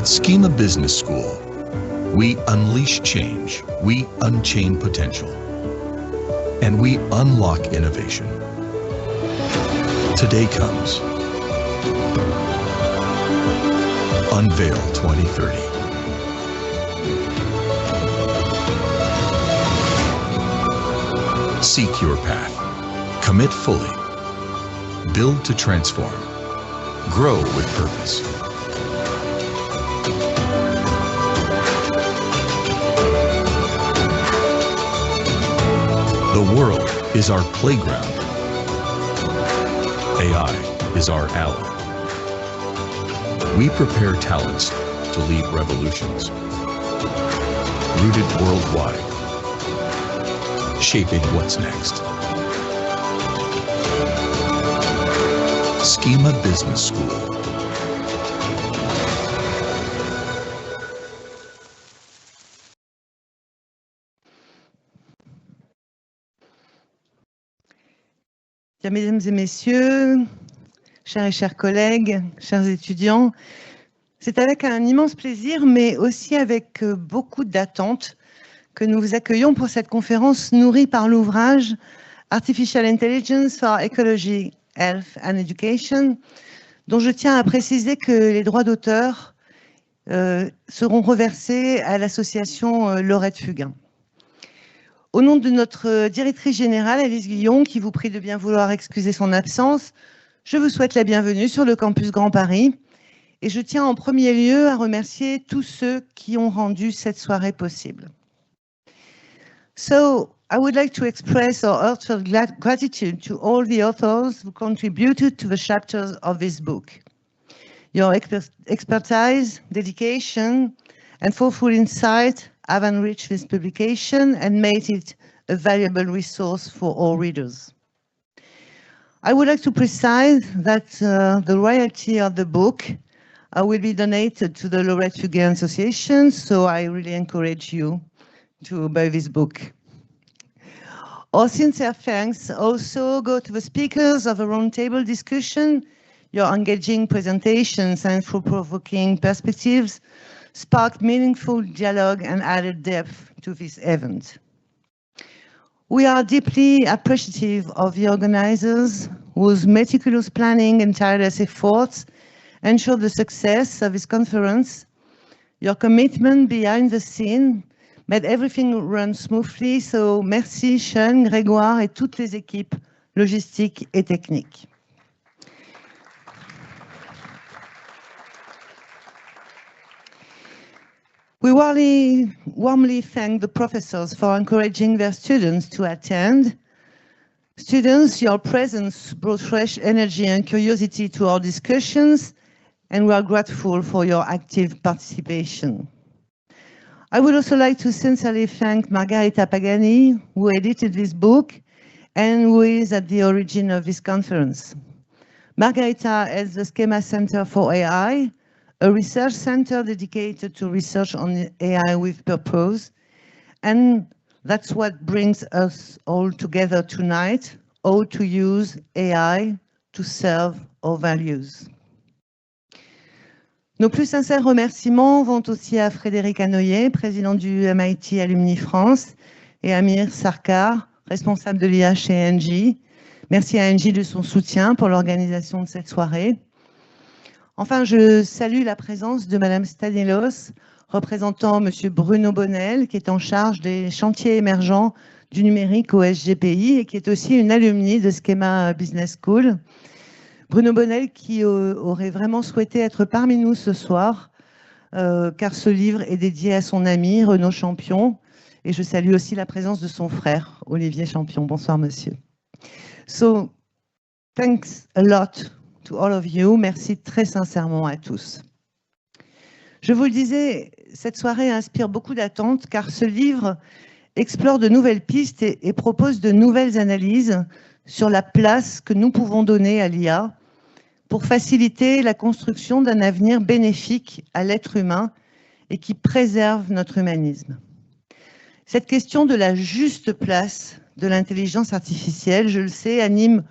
At SKEMA Business School, we unleash change, we unchain potential, and we unlock innovation. Today comes Unveil 2030. Seek your path. Commit fully. Build to transform. Grow with purpose. The world is our playground. AI is our ally. We prepare talents to lead revolutions. Rooted worldwide. Shaping what's next. SKEMA Business School. Bien, mesdames et messieurs, chers et chers collègues, chers étudiants, c'est avec un immense plaisir, mais aussi avec beaucoup d'attente, que nous vous accueillons pour cette conférence nourrie par l'ouvrage Artificial Intelligence for Ecology, Health and Education, dont je tiens à préciser que les droits d'auteur seront reversés à l'association Laurette Fugain. Au nom de notre directrice générale, Alice Guillon, qui vous prie de bien vouloir excuser son absence, je vous souhaite la bienvenue sur le campus Grand Paris. Et je tiens en premier lieu à remercier tous ceux qui ont rendu cette soirée possible. So, I would like to express our heartfelt gratitude to all the authors who contributed to the chapters of this book. Your expertise, dedication, and thoughtful insight have enriched this publication and made it a valuable resource for all readers. I would like to precise that the royalty of the book will be donated to the Laurette Fugain Association, so I really encourage you to buy this book. Our sincere thanks also go to the speakers of the roundtable discussion. Your engaging presentations and thought-provoking perspectives sparked meaningful dialogue and added depth to this event. We are deeply appreciative of the organizers whose meticulous planning and tireless efforts ensure the success of this conference. Your commitment behind the scene made everything run smoothly, so merci Sean, Grégoire et toutes les équipes logistiques et techniques. We warmly thank the professors for encouraging their students to attend. Students, your presence brought fresh energy and curiosity to our discussions, and we are grateful for your active participation. I would also like to sincerely thank Margarita Pagani, who edited this book and who is at the origin of this conference. Margarita is the SKEMA Centre for AI, a research center dedicated to research on AI with purpose. And that's what brings us all together tonight, how to use AI to serve our values. Nos plus sincères remerciements vont aussi à Frédéric Hanoyer, président du MIT Alumni France, et Amir Sarkar, responsable de l'IA chez ENGIE. Merci à ENGIE de son soutien pour l'organisation de cette soirée. Enfin, je salue la présence de Madame Stanilos, représentant Monsieur Bruno Bonnel, qui est en charge des chantiers émergents du numérique au SGPI et qui est aussi une alumni de SKEMA Business School. Bruno Bonnel qui aurait vraiment souhaité être parmi nous ce soir, car ce livre est dédié à son ami Renaud Champion. Et je salue aussi la présence de son frère, Olivier Champion. Bonsoir, monsieur. So, thanks a lot to all of you. Merci très sincèrement à tous. Je vous le disais, cette soirée inspire beaucoup d'attentes car ce livre explore de nouvelles pistes et propose de nouvelles analyses sur la place que nous pouvons donner à l'IA pour faciliter la construction d'un avenir bénéfique à l'être humain et qui préserve notre humanisme. Cette question de la juste place de l'intelligence artificielle, je le sais, anime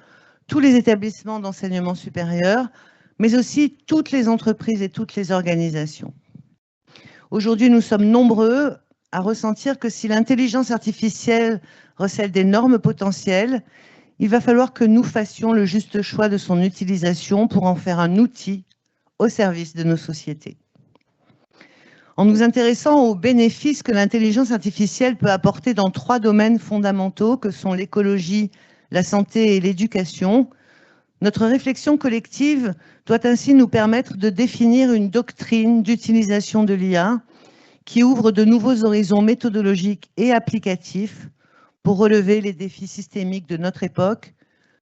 tous les établissements d'enseignement supérieur, mais aussi toutes les entreprises et toutes les organisations. Aujourd'hui, nous sommes nombreux à ressentir que si l'intelligence artificielle recèle d'énormes potentiels, il va falloir que nous fassions le juste choix de son utilisation pour en faire un outil au service de nos sociétés. En nous intéressant aux bénéfices que l'intelligence artificielle peut apporter dans 3 domaines fondamentaux que sont l'écologie, la santé et l'éducation, notre réflexion collective doit ainsi nous permettre de définir une doctrine d'utilisation de l'IA qui ouvre de nouveaux horizons méthodologiques et applicatifs pour relever les défis systémiques de notre époque,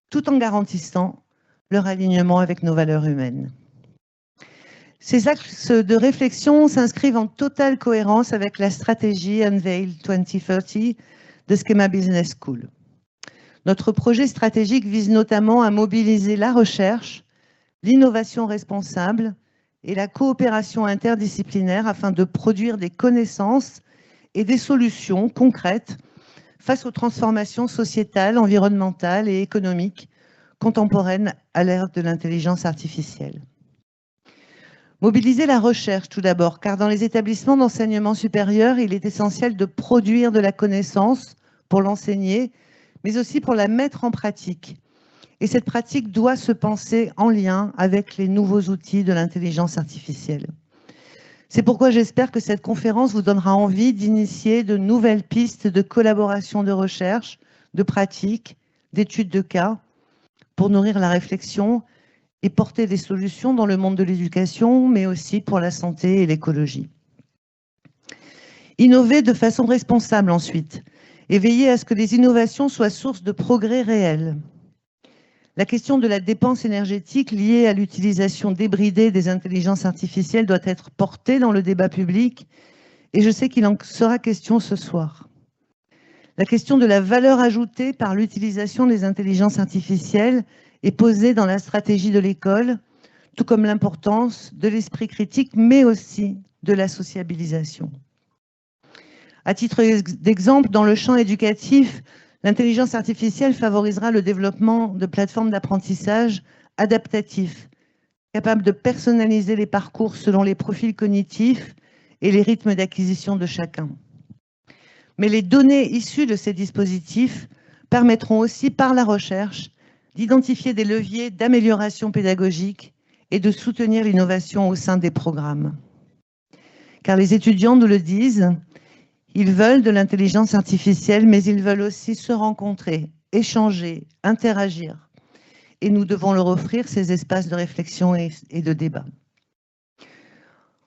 tout en garantissant leur alignement avec nos valeurs humaines. Ces axes de réflexion s'inscrivent en totale cohérence avec la stratégie Unveil 2030 de SKEMA Business School. Notre projet stratégique vise notamment à mobiliser la recherche, l'innovation responsable et la coopération interdisciplinaire afin de produire des connaissances et des solutions concrètes face aux transformations sociétales, environnementales et économiques contemporaines à l'ère de l'intelligence artificielle. Mobiliser la recherche tout d'abord, car dans les établissements d'enseignement supérieur, il est essentiel de produire de la connaissance pour l'enseigner, mais aussi pour la mettre en pratique. Et cette pratique doit se penser en lien avec les nouveaux outils de l'intelligence artificielle. C'est pourquoi j'espère que cette conférence vous donnera envie d'initier de nouvelles pistes de collaboration de recherche, de pratique, d'études de cas, pour nourrir la réflexion et porter des solutions dans le monde de l'éducation, mais aussi pour la santé et l'écologie. Innover de façon responsable ensuite, et veiller à ce que les innovations soient source de progrès réels. La question de la dépense énergétique liée à l'utilisation débridée des intelligences artificielles doit être portée dans le débat public, et je sais qu'il en sera question ce soir. La question de la valeur ajoutée par l'utilisation des intelligences artificielles est posée dans la stratégie de l'école, tout comme l'importance de l'esprit critique, mais aussi de la sociabilisation. À titre d'exemple, dans le champ éducatif, l'intelligence artificielle favorisera le développement de plateformes d'apprentissage adaptatifs, capables de personnaliser les parcours selon les profils cognitifs et les rythmes d'acquisition de chacun. Mais les données issues de ces dispositifs permettront aussi, par la recherche, d'identifier des leviers d'amélioration pédagogique et de soutenir l'innovation au sein des programmes. Car les étudiants nous le disent, ils veulent de l'intelligence artificielle, mais ils veulent aussi se rencontrer, échanger, interagir. Et nous devons leur offrir ces espaces de réflexion et de débat.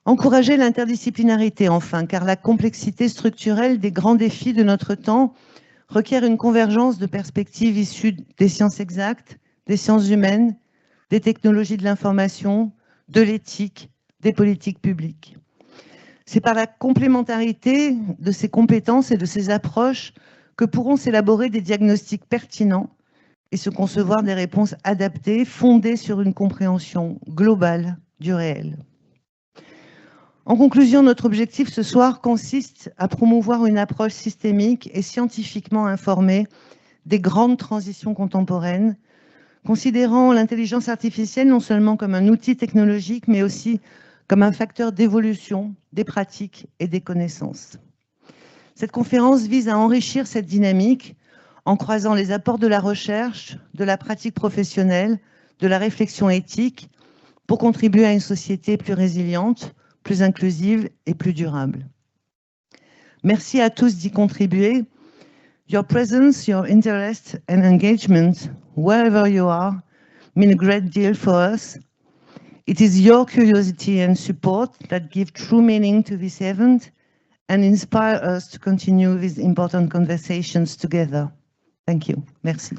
Encourager l'interdisciplinarité, enfin, car la complexité structurelle des grands défis de notre temps requiert une convergence de perspectives issues des sciences exactes, des sciences humaines, des technologies de l'information, de l'éthique, des politiques publiques. C'est par la complémentarité de ces compétences et de ces approches que pourront s'élaborer des diagnostics pertinents et se concevoir des réponses adaptées, fondées sur une compréhension globale du réel. En conclusion, notre objectif ce soir consiste à promouvoir une approche systémique et scientifiquement informée des grandes transitions contemporaines, considérant l'intelligence artificielle non seulement comme un outil technologique, mais aussi comme un facteur d'évolution des pratiques et des connaissances. Cette conférence vise à enrichir cette dynamique en croisant les apports de la recherche, de la pratique professionnelle, de la réflexion éthique, pour contribuer à une société plus résiliente, plus inclusive et plus durable. Merci à tous d'y contribuer. Your presence, your interest and engagement, wherever you are, mean a great deal for us. It is your curiosity and support that give true meaning to this event and inspire us to continue these important conversations together. Thank you. Merci.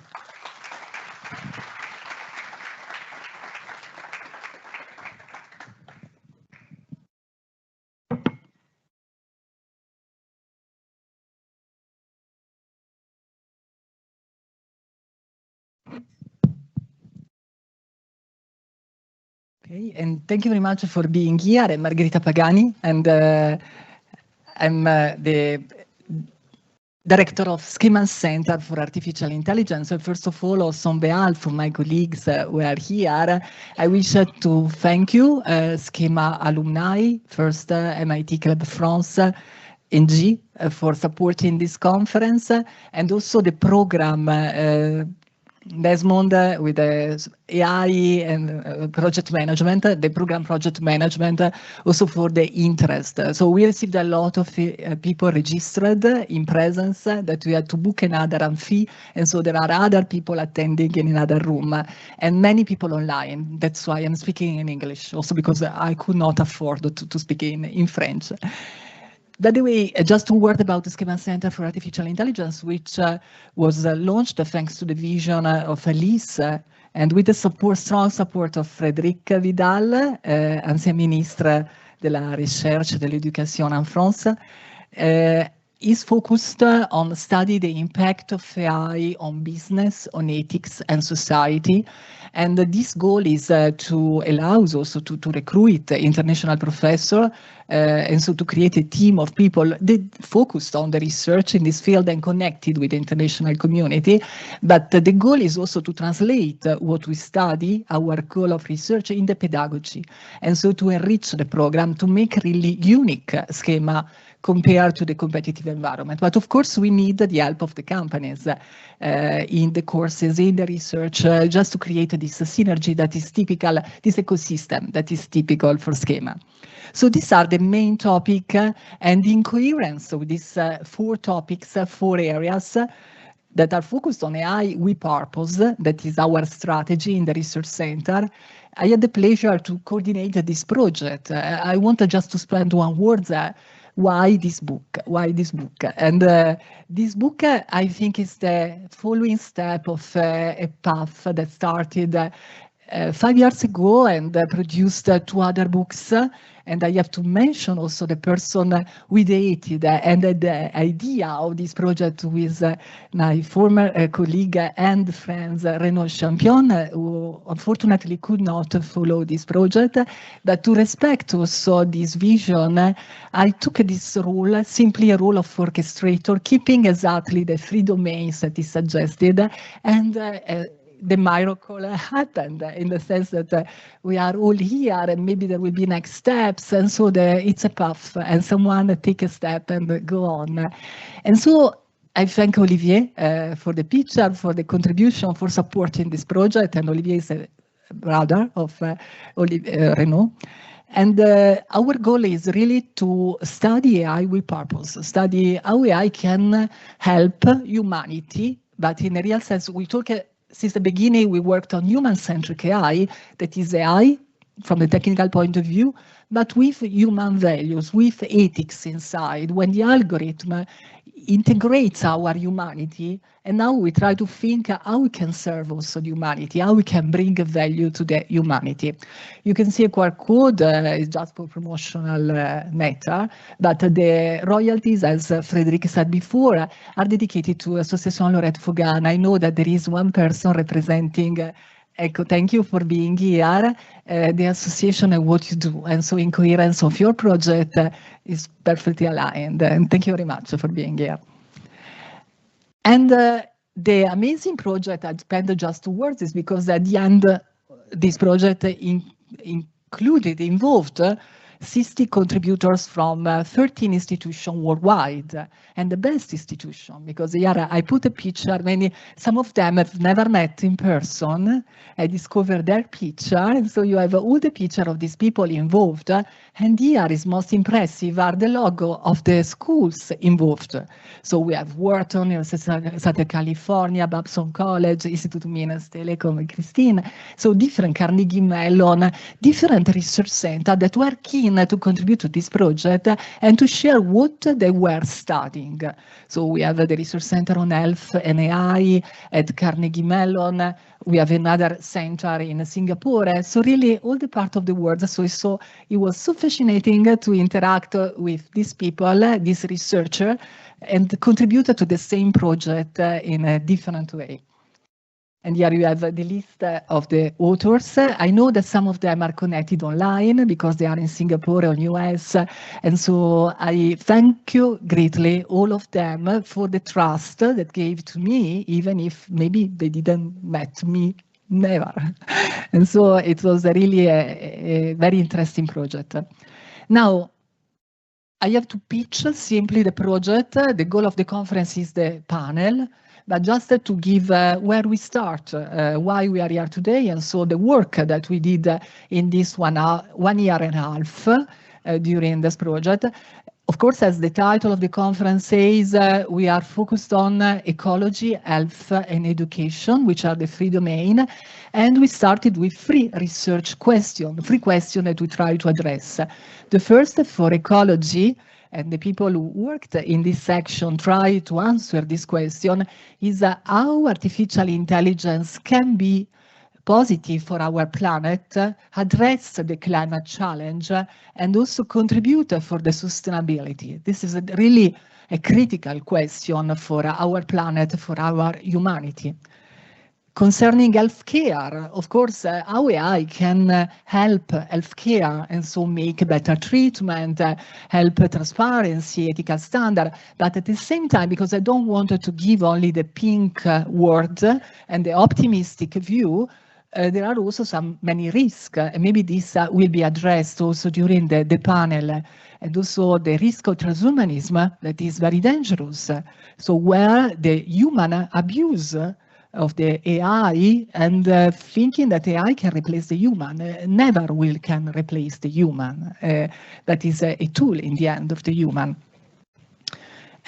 Okay, and thank you very much for being here. I'm Margherita Pagani, and I'm the Director of SKEMA Centre for Artificial Intelligence. So first of all, also on behalf of my colleagues who are here, I wish to thank you, SKEMA alumni, first MIT Club France, ENGIE, for supporting this conference, and also the program Desmond with the AI and project management, the program project management, also for the interest. So we received a lot of people registered in presence that we had to book another fee, and so there are other people attending in another room, and many people online. That's why I'm speaking in English, also because I could not afford to speak in French. By the way, just a word about the SKEMA Centre for Artificial Intelligence, which was launched thanks to the vision of Elise and with the strong support of Frédéric Vidal, ancien ministre de la Recherche et de l'Éducation en France, is focused on study the impact of AI on business, on ethics and society. And this goal is to allow us also to recruit international professors and so to create a team of people that focused on the research in this field and connected with the international community. But the goal is also to translate what we study, our goal of research, in the pedagogy. And so to enrich the program, to make really unique SKEMA compared to the competitive environment. But of course, we need the help of the companies in the courses, in the research, just to create this synergy that is typical, this ecosystem that is typical for SKEMA. So these are the main topic, and in coherence with these 4 topics, 4 areas that are focused on AI with purpose, that is our strategy in the research center. I had the pleasure to coordinate this project. I wanted just to spend one word why this book? Why this book? And this book, I think, is the following step of a path that started 5 years ago and produced 2 other books. And I have to mention also the person who created and the idea of this project with my former colleague and friends, Renaud Champion, who unfortunately could not follow this project. But to respect also this vision, I took this role, simply a role of orchestrator, keeping exactly the 3 domains that is suggested, and the miracle happened in the sense that we are all here and maybe there will be next steps, and so it's a path and someone take a step and go on. And so I thank Olivier for the picture, for the contribution, for supporting this project, and Olivier is a brother of Renaud. And our goal is really to study AI with purpose, study how AI can help humanity, but in a real sense we talk since the beginning, we worked on human-centric AI, that is AI from the technical point of view, but with human values, with ethics inside, when the algorithm integrates our humanity, and now we try to think how we can serve also the humanity, how we can bring value to the humanity. You can see a QR code, it's just for promotional matter, but the royalties, as Frédéric said before, are dedicated to Association Laurette Fogan. I know that there is one person representing thank you for being here, the association and what you do. And so in coherence of your project is perfectly aligned. And thank you very much for being here. And the amazing project I spent just 2 words is because at the end, this project involved 60 contributors from 13 institutions worldwide, and the best institution, because here I put a picture, some of them have never met in person. I discovered their picture, and so you have all the picture of these people involved, and here is most impressive are the logo of the schools involved. So we have Wharton, University of California, Babson College, Istituto Minas Telecom, and Christine, so different Carnegie Mellon, different research centers that were keen to contribute to this project and to share what they were studying. So we have the Research Center on Health and AI at Carnegie Mellon. We have another center in Singapore. So really all the part of the world. So it was so fascinating to interact with these people, this researcher, and contribute to the same project in a different way. And here you have the list of the authors. I know that some of them are connected online because they are in Singapore or US. And so I thank you greatly, all of them, for the trust that gave to me, even if maybe they didn't met me, never. And so it was really a very interesting project. Now, I have to pitch simply the project. The goal of the conference is the panel. But just to give where we start, why we are here today, and so the work that we did in this 1 year and a half during this project. Of course, as the title of the conference says, we are focused on ecology, health, and education, which are the 3 domains. And we started with 3 research questions, 3 questions that we try to address. The first for ecology, and the people who worked in this section try to answer this question, is how artificial intelligence can be positive for our planet, address the climate challenge, and also contribute for the sustainability. This is really a critical question for our planet, for our humanity. Concerning healthcare, of course, how AI can help healthcare and so make better treatment, help transparency, ethical standard, but at the same time, because I don't want to give only the pink word and the optimistic view, there are also many risks, and maybe this will be addressed also during the panel, and also the risk of transhumanism that is very dangerous. So where the human abuse of the AI and thinking that AI can replace the human, never can replace the human. That is a tool in the end of the human.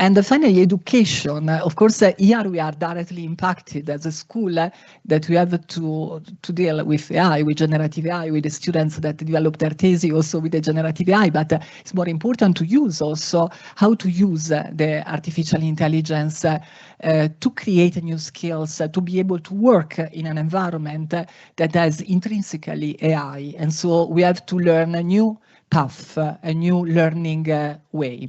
And finally, education. Of course, here we are directly impacted as a school that we have to deal with AI, with generative AI, with the students that develop their thesis also with the generative AI, but it's more important to use also how to use the artificial intelligence to create new skills, to be able to work in an environment that has intrinsically AI. And so we have to learn a new path, a new learning way.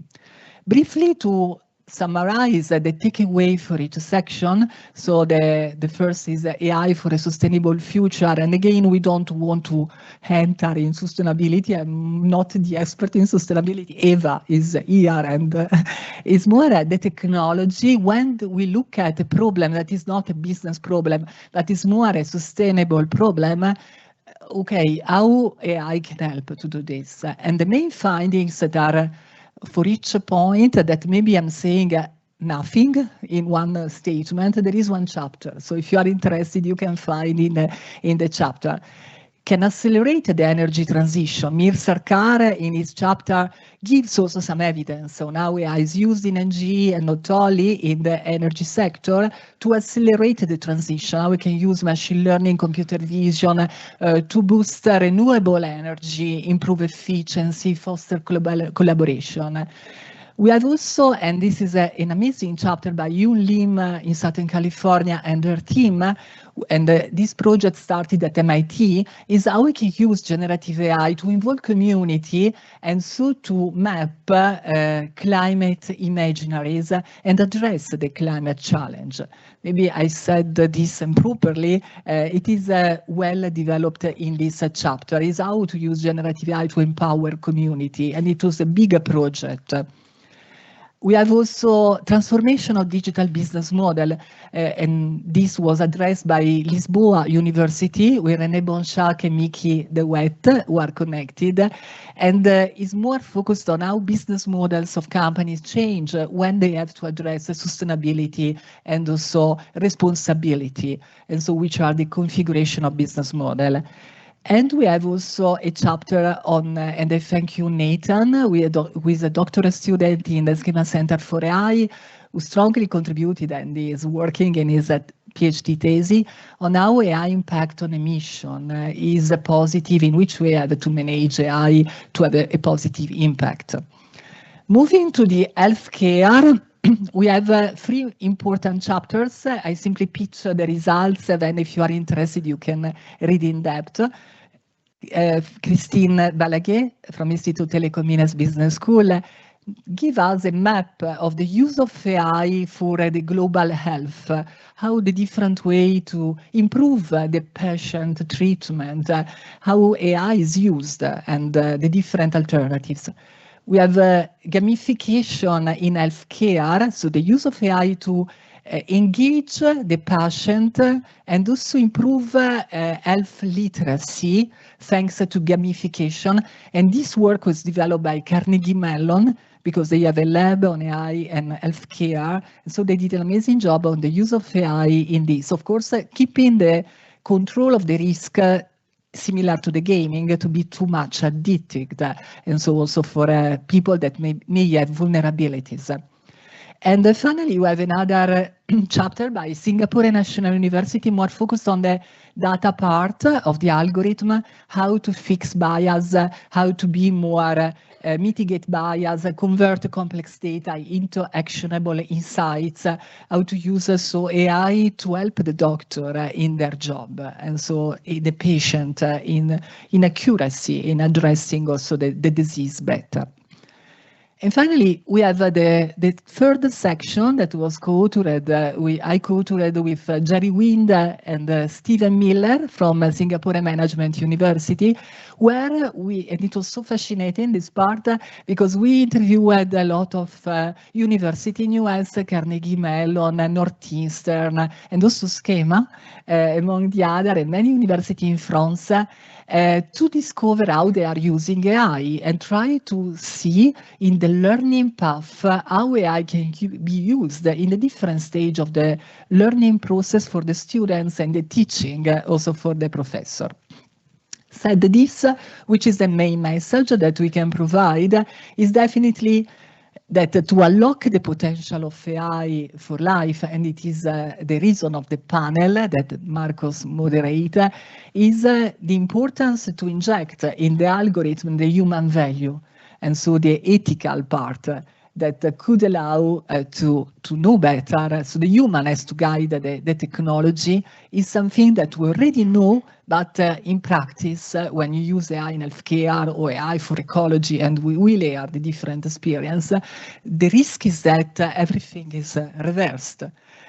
Briefly to summarize the takeaway for each section. So the first is AI for a sustainable future. And again, we don't want to enter in sustainability. I'm not the expert in sustainability. Eva is here, and it's more the technology. When we look at a problem that is not a business problem, that is more a sustainable problem, okay, how AI can help to do this? And the main findings that are for each point that maybe I'm saying nothing in one statement, there is one chapter. So if you are interested, you can find in the chapter. Can accelerate the energy transition. Mir Sarkar, in his chapter, gives also some evidence on how AI is used in ENGIE and not only in the energy sector to accelerate the transition. How we can use machine learning, computer vision to boost renewable energy, improve efficiency, foster collaboration. We have also, and this is an amazing chapter by Yoon Lim in Southern California and her team, and this project started at MIT, is how we can use generative AI to involve community and so to map climate imaginaries and address the climate challenge. Maybe I said this improperly. It is well developed in this chapter, is how to use generative AI to empower community, and it was a bigger project. We have also transformation of digital business model, and this was addressed by Lisboa University, where René Bonchac and Mickey DeWett who are connected, and is more focused on how business models of companies change when they have to address sustainability and also responsibility, and so which are the configuration of business model. And we have also a chapter on, and I thank you, Nathan, who is a doctoral student in the SKEMA Centre for AI, who strongly contributed and is working in his PhD thesis on how AI impact on emission is positive, in which way have to manage AI to have a positive impact. Moving to the healthcare, we have 3 important chapters. I simply pitch the results, and then if you are interested, you can read in depth. Christine Balaguet from Institut Telecomines Business School, give us a map of the use of AI for the global health, how the different way to improve the patient treatment, how AI is used, and the different alternatives. We have gamification in healthcare, so the use of AI to engage the patient and also improve health literacy thanks to gamification. And this work was developed by Carnegie Mellon because they have a lab on AI and healthcare. So they did an amazing job on the use of AI in this. Of course, keeping the control of the risk similar to the gaming, to be too much addicted, and so also for people that may have vulnerabilities. And finally, we have another chapter by Singapore National University, more focused on the data part of the algorithm, how to fix bias, how to be more mitigate bias, convert complex data into actionable insights, how to use so AI to help the doctor in their job, and so the patient in accuracy, in addressing also the disease better. And finally, we have the third section that was co-authored. I co-authored with Jerry Wind and Stephen Miller from Singapore Management University, where and it was so fascinating, this part, because we interviewed a lot of universities in US, Carnegie Mellon, Northeastern, and also SKEMA, among the other, and many universities in France, to discover how they are using AI and try to see in the learning path how AI can be used in a different stage of the learning process for the students and the teaching also for the professor. Said this, which is the main message that we can provide, is definitely that to unlock the potential of AI for life, and it is the reason of the panel that Marcos moderates, is the importance to inject in the algorithm the human value, and so the ethical part that could allow to know better. So the human has to guide the technology is something that we already know, but in practice, when you use AI in healthcare or AI for ecology, and we layer the different experience, the risk is that everything is reversed.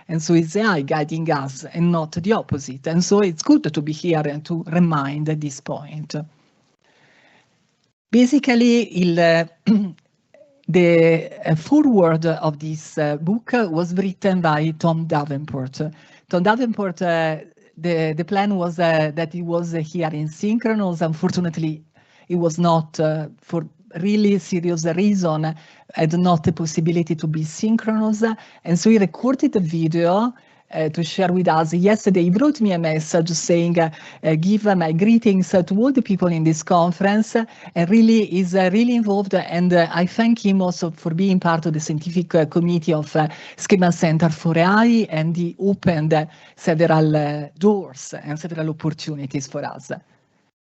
And so it's AI guiding us and not the opposite. And so it's good to be here and to remind this point. Basically, the foreword of this book was written by Tom Davenport. Tom Davenport, the plan was that he was here in Synchronous. Unfortunately, it was not for really serious reason, had not the possibility to be synchronous. And so he recorded a video to share with us. Yesterday, he wrote me a message saying, give my greetings to all the people in this conference, and really is really involved. And I thank him also for being part of the scientific committee of SKEMA Centre for AI, and he opened several doors and several opportunities for us.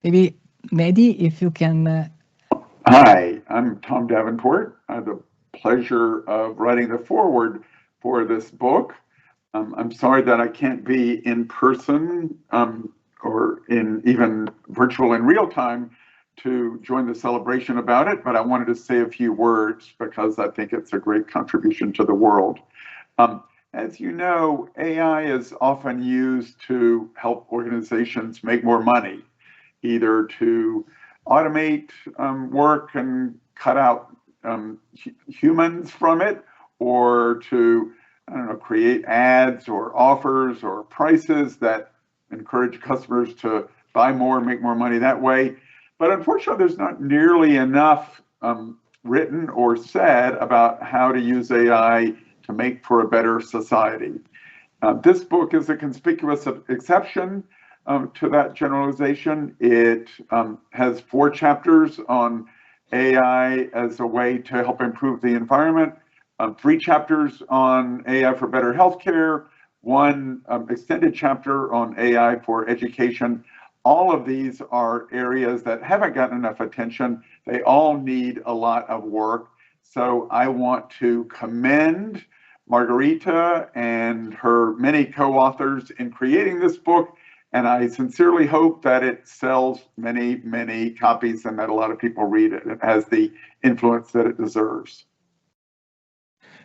Maybe, Mehdi, if you can. Hi, I'm Tom Davenport. I have the pleasure of writing the foreword for this book. I'm sorry that I can't be in person or in even virtual in real time to join the celebration about it, but I wanted to say a few words because I think it's a great contribution to the world. As you know, AI is often used to help organizations make more money, either to automate work and cut out humans from it, or to create ads or offers or prices that encourage customers to buy more, make more money that way. But unfortunately, there's not nearly enough written or said about how to use AI to make for a better society. This book is a conspicuous exception to that generalization. It has 4 chapters on AI as a way to help improve the environment, 3 chapters on AI for better healthcare, 1 extended chapter on AI for education. All of these are areas that haven't gotten enough attention. They all need a lot of work. So I want to commend Margarita and her many co-authors in creating this book. And I sincerely hope that it sells many, many copies and that a lot of people read it. It has the influence that it deserves.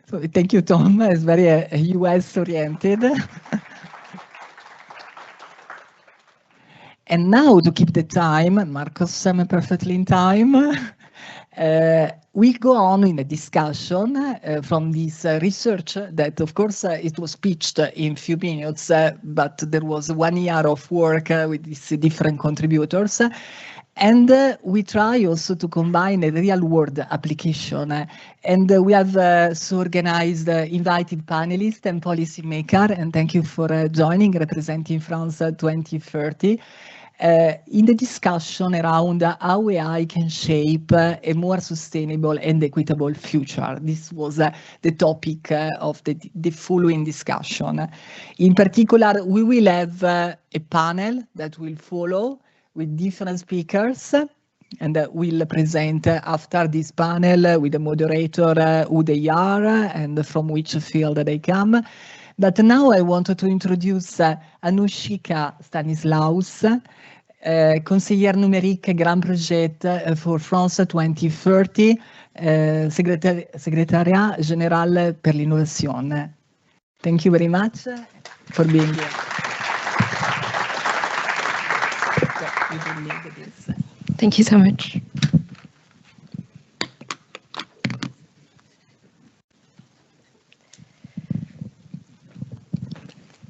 So thank you, Tom. It's very US oriented. And now, to keep the time, Marcos, I'm perfectly in time. We go on in a discussion from this research that, of course, it was pitched in few minutes, but there was 1 year of work with these different contributors. And we try also to combine a real-world application. And we have so organized invited panelists and policymakers, and thank you for joining, representing France 2030. In the discussion around how AI can shape a more sustainable and equitable future. This was the topic of the following discussion. In particular, we will have a panel that will follow with different speakers, and we'll present after this panel with the moderator who they are and from which field they come. But now I wanted to introduce Anushika Stanislaus, conseillère numérique Grand Projet for France 2030, Secrétariat Général per l'Innovation. Thank you very much for being here. Thank you so much.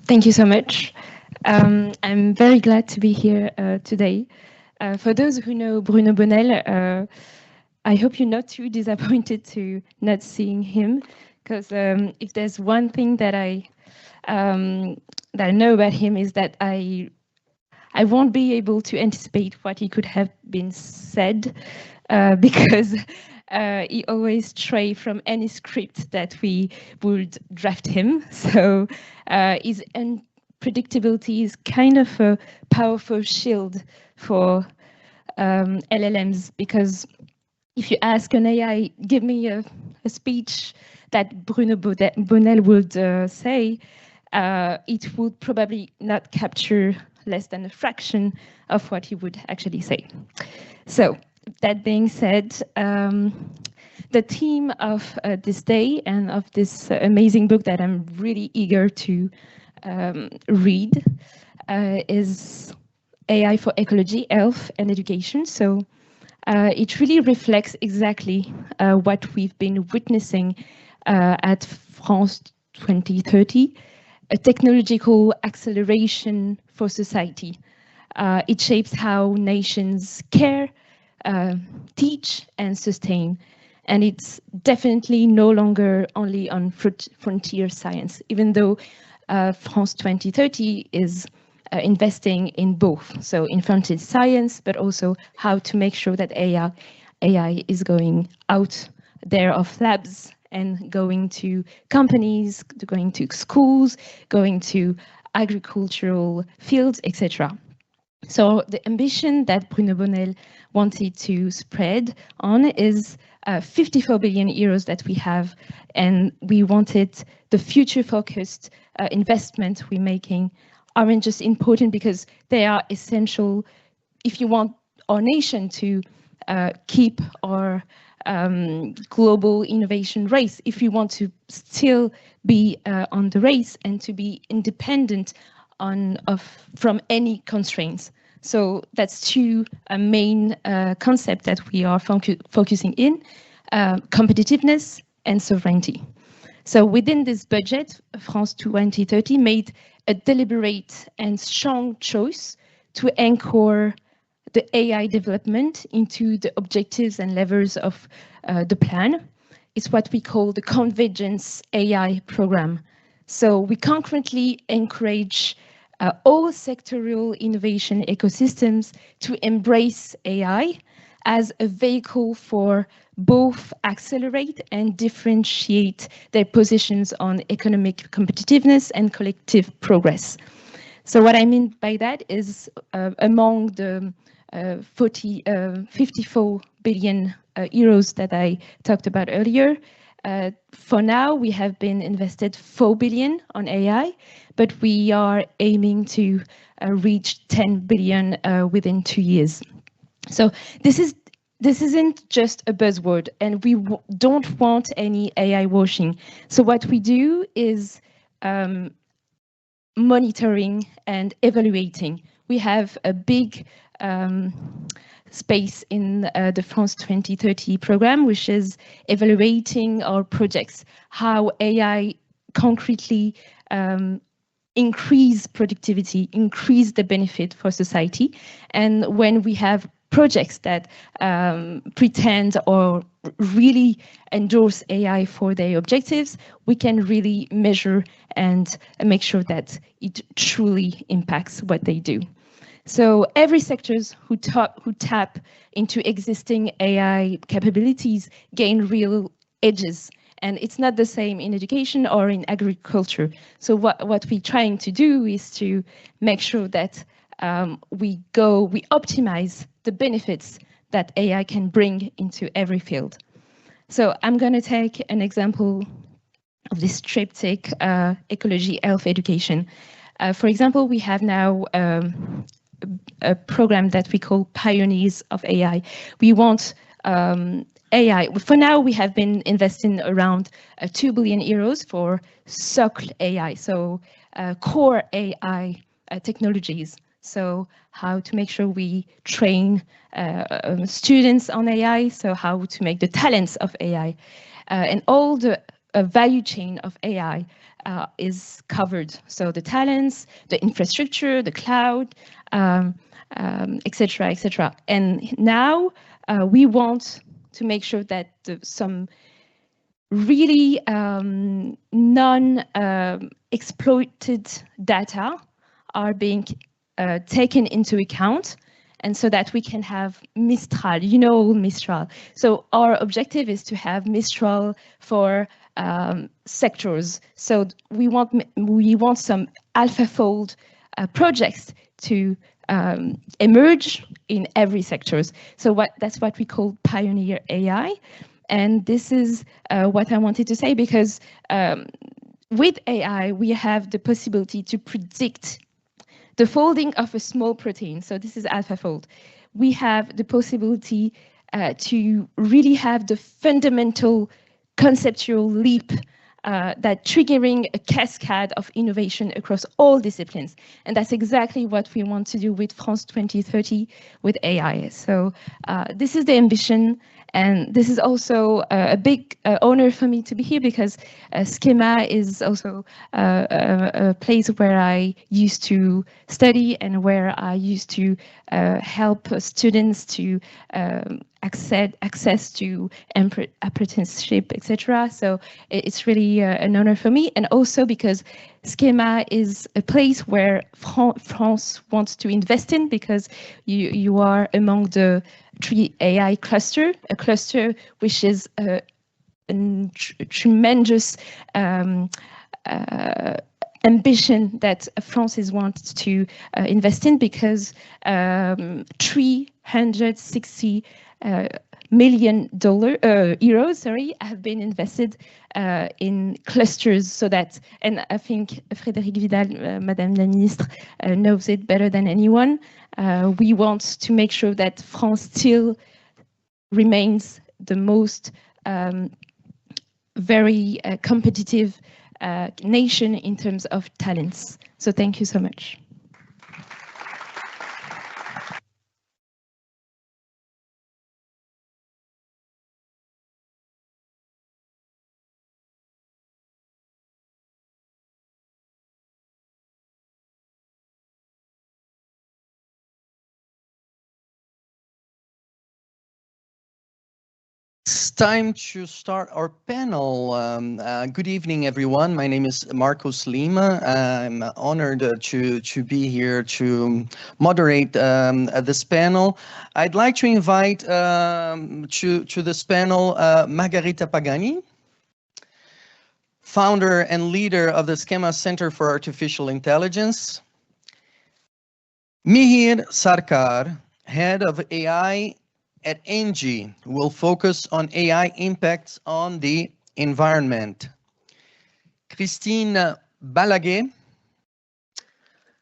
Thank you so much. I'm very glad to be here today. For those who know Bruno Bonnel, I hope you're not too disappointed to not seeing him, because if there's one thing that I know about him is that I won't be able to anticipate what he could have been said, because he always stray from any script that we would draft him. So his unpredictability is kind of a powerful shield for LLMs, because if you ask an AI, give me a speech that Bruno Bonnel would say, it would probably not capture less than a fraction of what he would actually say. So that being said, the theme of this day and of this amazing book that I'm really eager to read is AI for Ecology, Health and Education. So it really reflects exactly what we've been witnessing at France 2030, a technological acceleration for society. It shapes how nations care, teach and sustain. And it's definitely no longer only on frontier science, even though France 2030 is investing in both, so in frontier science, but also how to make sure that AI is going out there of labs and going to companies, going to schools, going to agricultural fields, etc. So the ambition that Bruno Bonnel wanted to spread on is 54 billion euros that we have, and we wanted the future-focused investment we're making aren't just important because they are essential if you want our nation to keep our global innovation race, if we want to still be on the race and to be independent from any constraints. So that's two main concepts that we are focusing in, competitiveness and sovereignty. So within this budget, France 2030 made a deliberate and strong choice to anchor the AI development into the objectives and levers of the plan. It's what we call the Convergence AI program. So we concurrently encourage all sectoral innovation ecosystems to embrace AI as a vehicle for both accelerate and differentiate their positions on economic competitiveness and collective progress. So what I mean by that is among the 54 billion euros that I talked about earlier, for now we have been invested 4 billion on AI, but we are aiming to reach 10 billion within 2 years. So this is this isn't just a buzzword, and we don't want any AI washing. So what we do is monitoring and evaluating. We have a big space in the France 2030 program, which is evaluating our projects, how AI concretely increase productivity, increase the benefit for society. And when we have projects that pretend or really endorse AI for their objectives, we can really measure and make sure that it truly impacts what they do. So every sectors who tap into existing AI capabilities gain real edges. And it's not the same in education or in agriculture. So what we're trying to do is to make sure that we optimize the benefits that AI can bring into every field. So I'm going to take an example of this triptych, ecology, health, education. For example, we have now a program that we call Pioneers of AI. We want AI. For now, we have been investing around 2 billion euros for socle AI, so core AI technologies. So how to make sure we train students on AI, so how to make the talents of AI. And all the value chain of AI is covered. So the talents, the infrastructure, the cloud, etc., etc. And now we want to make sure that some really non-exploited data are being taken into account, and so that we can have Mistral, Mistral. So our objective is to have Mistral for sectors. So we want some AlphaFold projects to emerge in every sectors. So that's what we call Pioneer AI. And this is what I wanted to say, because with AI, we have the possibility to predict the folding of a small protein. So this is AlphaFold. We have the possibility to really have the fundamental conceptual leap that triggering a cascade of innovation across all disciplines. And that's exactly what we want to do with France 2030 with AI. So this is the ambition. And this is also a big honor for me to be here, because SKEMA is also a place where I used to study and where I used to help students to access to apprenticeship, etc. So it's really an honor for me, and also because SKEMA is a place where France wants to invest in, because you are among the 3 AI cluster, a cluster which is a tremendous ambition that France wants to invest in, because 360 million euros, have been invested in clusters, so that, and I think Frédérique Vidal, Madame la Ministre, knows it better than anyone. We want to make sure that France still remains the most very competitive nation in terms of talents. So thank you so much. It's time to start our panel. Good evening, everyone. My name is Marcos Lima. I'm honored to be here to moderate this panel. I'd like to invite to this panel Margherita Pagani, founder and leader of the SKEMA Centre for Artificial Intelligence, Mihir Sarkar, head of AI at ENGIE, will focus on AI impacts on the environment. Christine Balaguet,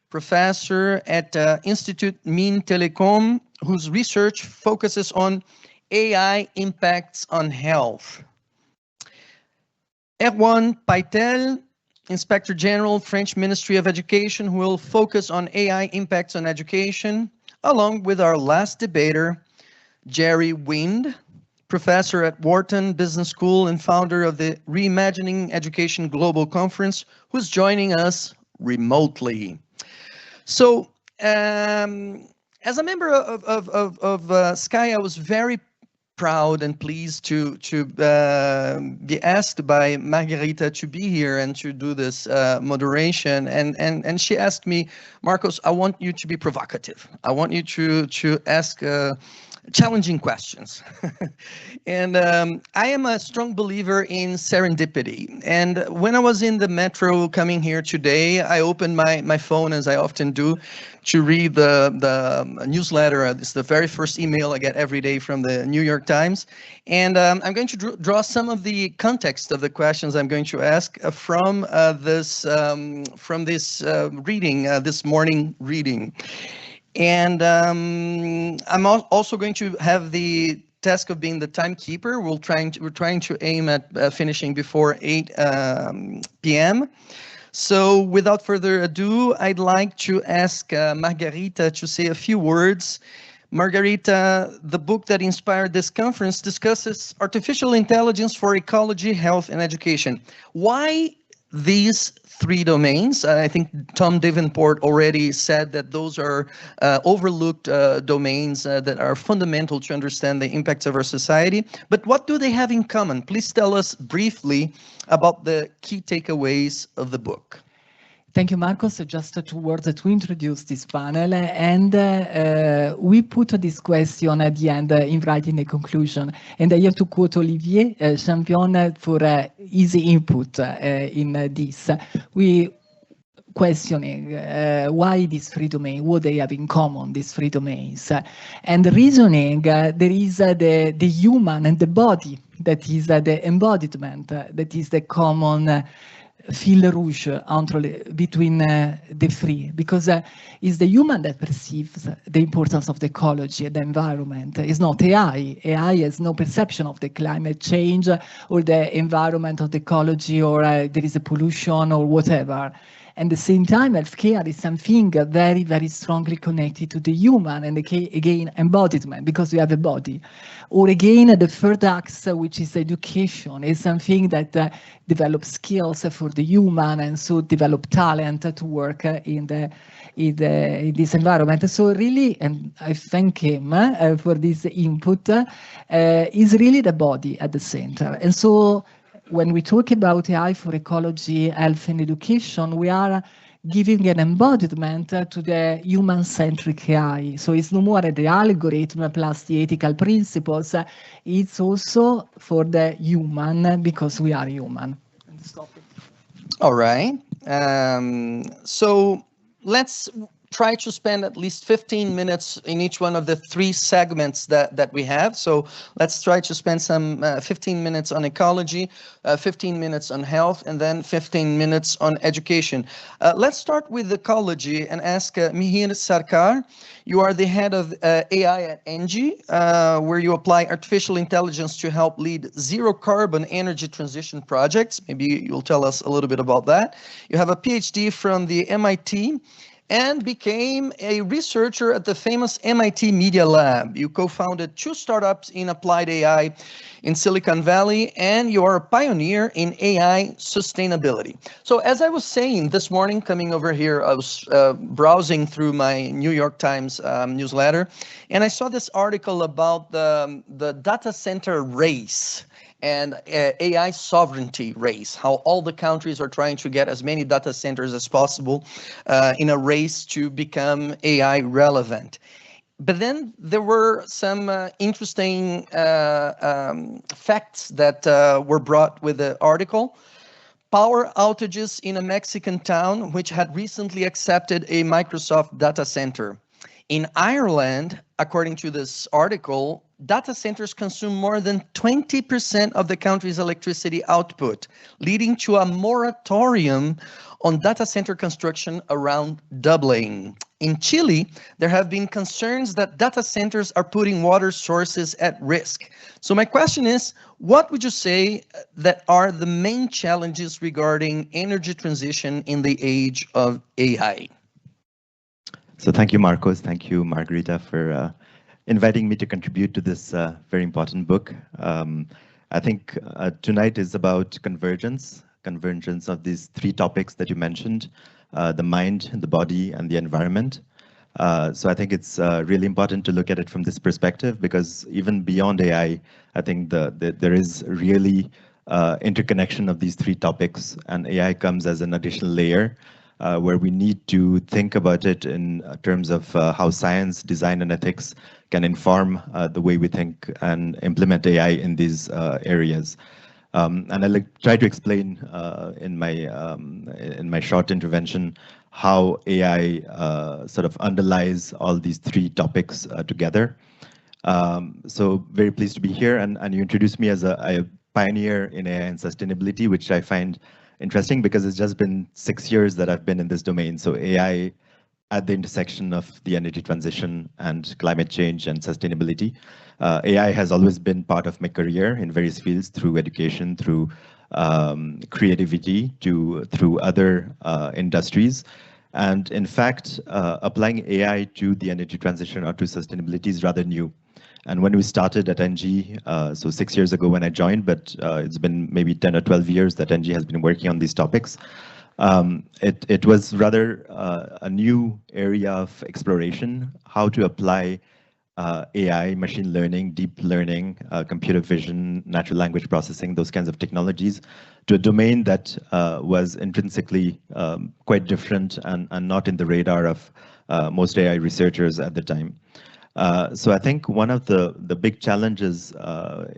professor at Institut Mines Telecom, whose research focuses on AI impacts on health. Erwan Paitel, Inspector General, French Ministry of Education, who will focus on AI impacts on education, along with our last debater, Jerry Wind, professor at Wharton Business School and founder of the Reimagining Education Global Conference, who's joining us remotely. So, as a member of SKY, I was very proud and pleased to be asked by Margarita to be here and to do this moderation. And she asked me, Marcos, I want you to be provocative. I want you to ask challenging questions. And I am a strong believer in serendipity. And when I was in the metro coming here today, I opened my phone, as I often do, to read the newsletter. It's the very first email I get every day from the New York Times. And I'm going to draw some of the context of the questions I'm going to ask from this reading, this morning reading. And I'm also going to have the task of being the timekeeper. We're trying to aim at finishing before 8 p.m. So without further ado, I'd like to ask Margarita to say a few words. Margarita, the book that inspired this conference discusses artificial intelligence for ecology, health, and education. Why these three domains? I think Tom Davenport already said that those are overlooked domains that are fundamental to understand the impacts of our society. But what do they have in common? Please tell us briefly about the key takeaways of the book. Thank you, Marcos. Just 2 words to introduce this panel. And we put this question at the end in writing a conclusion. And I have to quote Olivier Champion for easy input in this. We questioning why these three domains, what they have in common, these three domains. And reasoning, there is the human and the body, that is the embodiment, that is the common fil rouge between the three, because it's the human that perceives the importance of the ecology and the environment. It's not AI. AI has no perception of the climate change or the environment of the ecology, or there is a pollution or whatever. At the same time, healthcare is something very, very strongly connected to the human, and again, embodiment, because we have a body. Or again, the third axe, which is education, is something that develops skills for the human, and so develop talent to work in this environment. So really, and I thank him for this input, is really the body at the center. And so when we talk about AI for ecology, health, and education, we are giving an embodiment to the human-centric AI. So it's no more the algorithm plus the ethical principles. It's also for the human, because we are human. Stop it. All right. So let's try to spend at least 15 minutes in each one of the 3 segments that we have. So let's try to spend some 15 minutes on ecology, 15 minutes on health, and then 15 minutes on education. Let's start with ecology and ask Mihir Sarkar. You are the head of AI at ENGIE, where you apply artificial intelligence to help lead zero carbon energy transition projects. Maybe you'll tell us a little bit about that. You have a PhD from the MIT and became a researcher at the famous MIT Media Lab. You co-founded 2 startups in applied AI in Silicon Valley, and you are a pioneer in AI sustainability. So as I was saying this morning, coming over here, I was browsing through my New York Times newsletter, and I saw this article about the data center race and AI sovereignty race, how all the countries are trying to get as many data centers as possible in a race to become AI relevant. But then there were some interesting facts that were brought with the article. Power outages in a Mexican town which had recently accepted a Microsoft data center. In Ireland, according to this article, data centers consume more than 20% of the country's electricity output, leading to a moratorium on data center construction around Dublin. In Chile, there have been concerns that data centers are putting water sources at risk. So my question is, what would you say that are the main challenges regarding energy transition in the age of AI? So thank you, Marcos. Thank you, Margarita, for inviting me to contribute to this very important book. I think tonight is about convergence of these three topics that you mentioned, the mind, the body, and the environment. So I think it's really important to look at it from this perspective, because even beyond AI, I think there is really interconnection of these three topics, and AI comes as an additional layer where we need to think about it in terms of how science, design, and ethics can inform the way we think and implement AI in these areas. And I'll try to explain in my short intervention how AI sort of underlies all these three topics together. So very pleased to be here, and you introduced me as a pioneer in AI and sustainability, which I find interesting because it's just been 6 years that I've been in this domain. So AI at the intersection of the energy transition and climate change and sustainability. AI has always been part of my career in various fields, through education, through creativity, through other industries. And in fact, applying AI to the energy transition or to sustainability is rather new. And when we started at ENGIE, so 6 years ago when I joined, but it's been maybe 10 or 12 years that ENGIE has been working on these topics. It was rather a new area of exploration, how to apply AI, machine learning, deep learning, computer vision, natural language processing, those kinds of technologies, to a domain that was intrinsically quite different and not in the radar of most AI researchers at the time. So I think one of the big challenges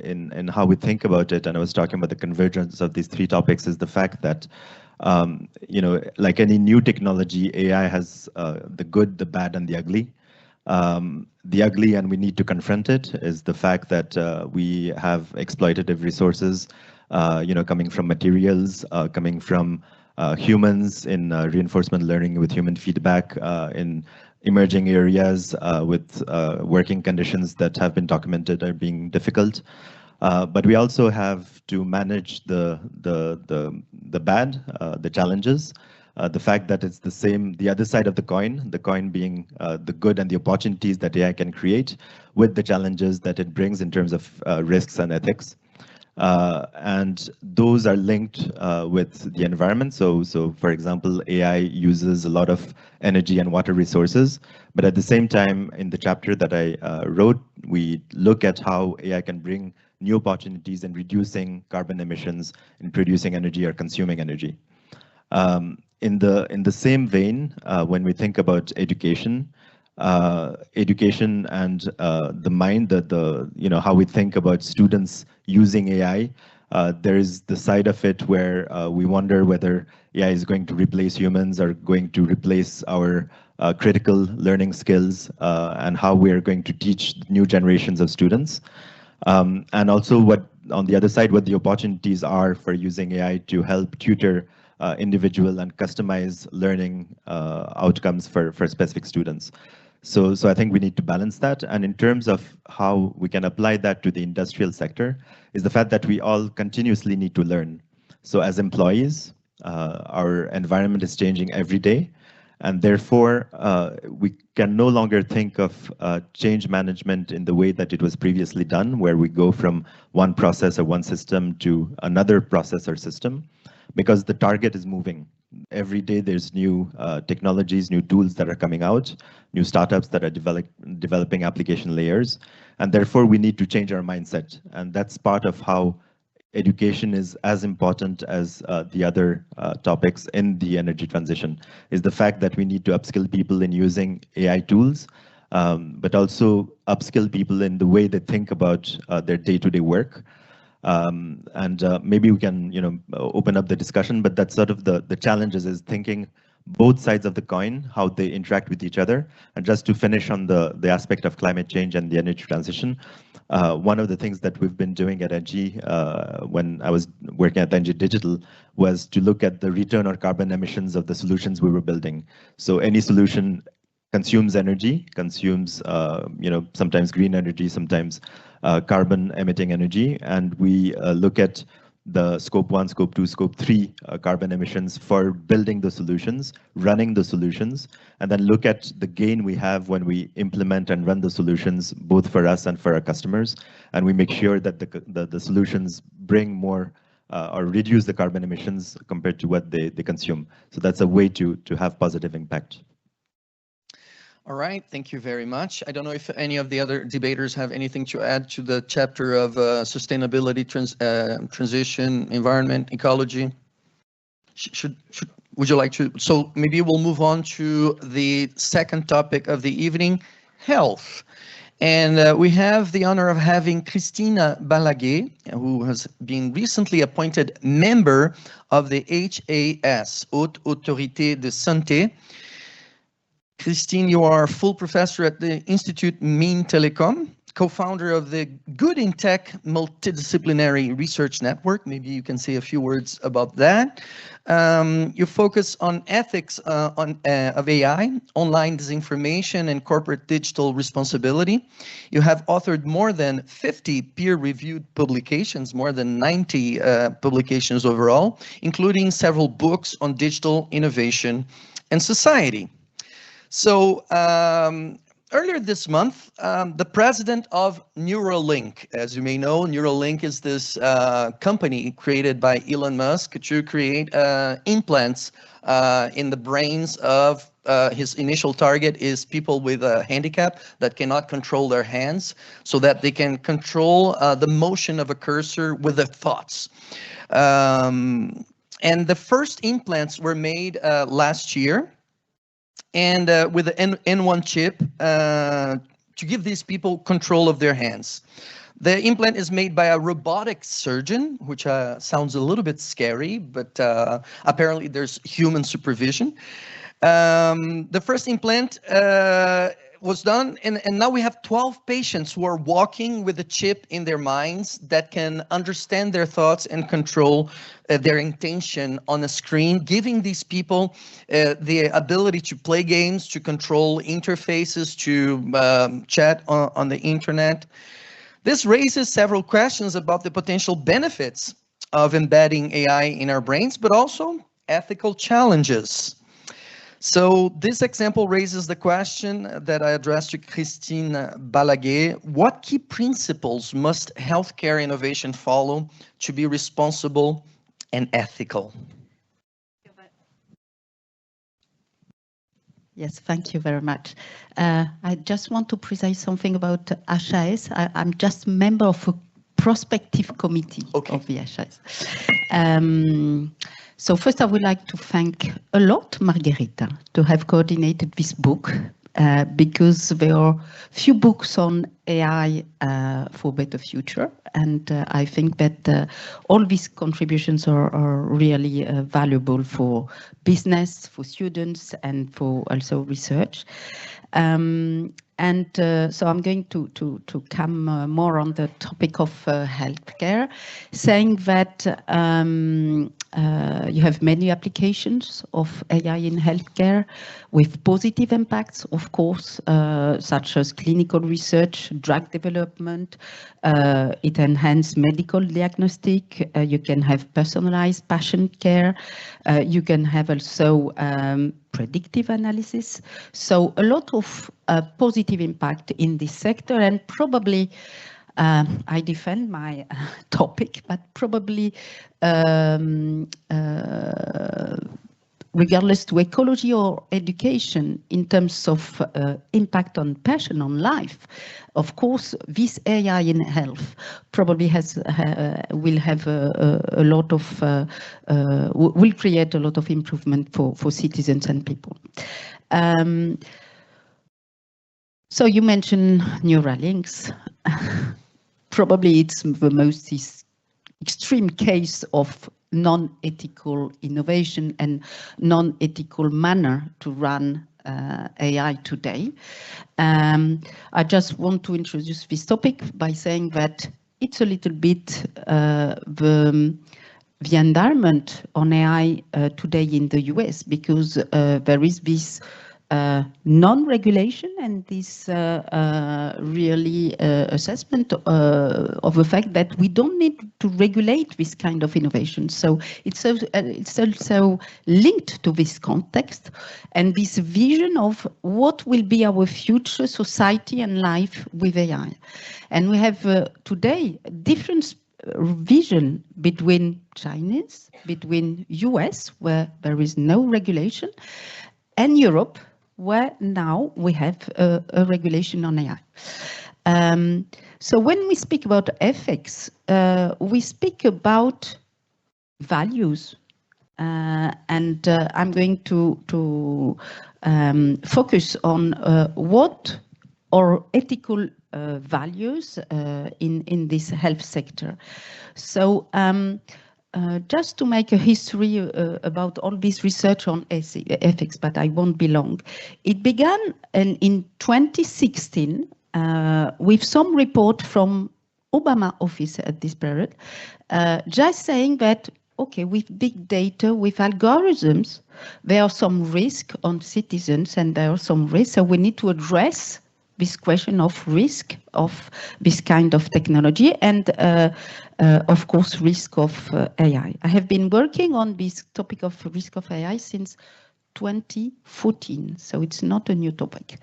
in how we think about it, and I was talking about the convergence of these three topics, is the fact that like any new technology, AI has the good, the bad, and the ugly. The ugly, and we need to confront it, is the fact that we have exploitative resources, coming from materials, coming from humans in reinforcement learning with human feedback, in emerging areas with working conditions that have been documented are being difficult. But we also have to manage the bad, the challenges, the fact that it's the other side of the coin being the good and the opportunities that AI can create, with the challenges that it brings in terms of risks and ethics. And those are linked with the environment. So for example, AI uses a lot of energy and water resources, but at the same time, in the chapter that I wrote, we look at how AI can bring new opportunities in reducing carbon emissions, in producing energy or consuming energy. In the same vein, when we think about education and the mind, how we think about students using AI, there is the side of it where we wonder whether AI is going to replace humans or going to replace our critical learning skills, and how we are going to teach new generations of students. And also on the other side, what the opportunities are for using AI to help tutor individual and customize learning outcomes for specific students. So I think we need to balance that. And in terms of how we can apply that to the industrial sector, is the fact that we all continuously need to learn. So as employees, our environment is changing every day. And therefore, we can no longer think of change management in the way that it was previously done, where we go from one process or one system to another process or system, because the target is moving. Every day there's new technologies, new tools that are coming out, new startups that are developing application layers, and therefore we need to change our mindset. And that's part of how education is as important as the other topics in the energy transition, is the fact that we need to upskill people in using AI tools, but also upskill people in the way they think about their day-to-day work. And maybe we can open up the discussion, but that's sort of the challenges, is thinking both sides of the coin, how they interact with each other. And just to finish on the aspect of climate change and the energy transition, one of the things that we've been doing at ENGIE, when I was working at ENGIE Digital, was to look at the return on carbon emissions of the solutions we were building. So any solution consumes energy, consumes sometimes green energy, sometimes carbon emitting energy, and we look at the scope 1, scope 2, scope 3 carbon emissions for building the solutions, running the solutions, and then look at the gain we have when we implement and run the solutions, both for us and for our customers. And we make sure that the solutions bring more or reduce the carbon emissions compared to what they consume. So that's a way to have positive impact. All right, thank you very much. I don't know if any of the other debaters have anything to add to the chapter of sustainability, transition, environment, ecology. Would you like to? So maybe we'll move on to the second topic of the evening, health. And we have the honor of having Christine Balaguer, who has been recently appointed member of the HAS, Haute Autorité de Santé. Christine, you are full professor at the Institut Mines Telecom, co-founder of the Good in Tech Multidisciplinary Research Network. Maybe you can say a few words about that. You focus on ethics of AI, online disinformation, and corporate digital responsibility. You have authored more than 50 peer-reviewed publications, more than 90 publications overall, including several books on digital innovation and society. So earlier this month, the president of Neuralink, as you may know, Neuralink is this company created by Elon Musk to create implants in the brains of his initial target is people with a handicap that cannot control their hands, so that they can control the motion of a cursor with their thoughts. And the first implants were made last year. And with the N1 chip to give these people control of their hands. The implant is made by a robotic surgeon, which sounds a little bit scary, but apparently there's human supervision. The first implant was done, and now we have 12 patients who are walking with a chip in their minds that can understand their thoughts and control their intention on a screen, giving these people the ability to play games, to control interfaces, to chat on the internet. This raises several questions about the potential benefits of embedding AI in our brains, but also ethical challenges. So this example raises the question that I addressed to Christine Balaguer. What key principles must healthcare innovation follow to be responsible and ethical? Yes, thank you very much. I just want to precise something about HAS. I'm just a member of a prospective committee of the HAS. So first I would like to thank a lot Margherita to have coordinated this book because there are few books on AI for a better future, and I think that all these contributions are really valuable for business, for students, and for also research. So I'm going to come more on the topic of healthcare, saying that you have many applications of AI in healthcare with positive impacts, of course, such as clinical research, drug development. It enhances medical diagnostic. You can have personalized patient care. You can have also predictive analysis. So a lot of positive impact in this sector, and probably I defend my topic, but probably regardless to ecology or education, in terms of impact on passion, on life, of course, this AI in health probably will have a lot of, will create a lot of improvement for citizens and people. So you mentioned Neuralinks. Probably it's the most extreme case of non-ethical innovation and non-ethical manner to run AI today. I just want to introduce this topic by saying that it's a little bit the environment on AI today in the US, because there is this non-regulation and this really assessment of the fact that we don't need to regulate this kind of innovation. So it's also linked to this context and this vision of what will be our future society and life with AI. And we have today different vision between Chinese, between US, where there is no regulation, and Europe, where now we have a regulation on AI. So when we speak about ethics, we speak about values, and I'm going to focus on what are ethical values in this health sector. So just to make a history about all this research on ethics, but I won't be long. It began in 2016 with some report from Obama office at this period, just saying that, okay, with big data, with algorithms, there are some risk on citizens and there are some risks, so we need to address this question of risk of this kind of technology and of course risk of AI. I have been working on this topic of risk of AI since 2014, so it's not a new topic.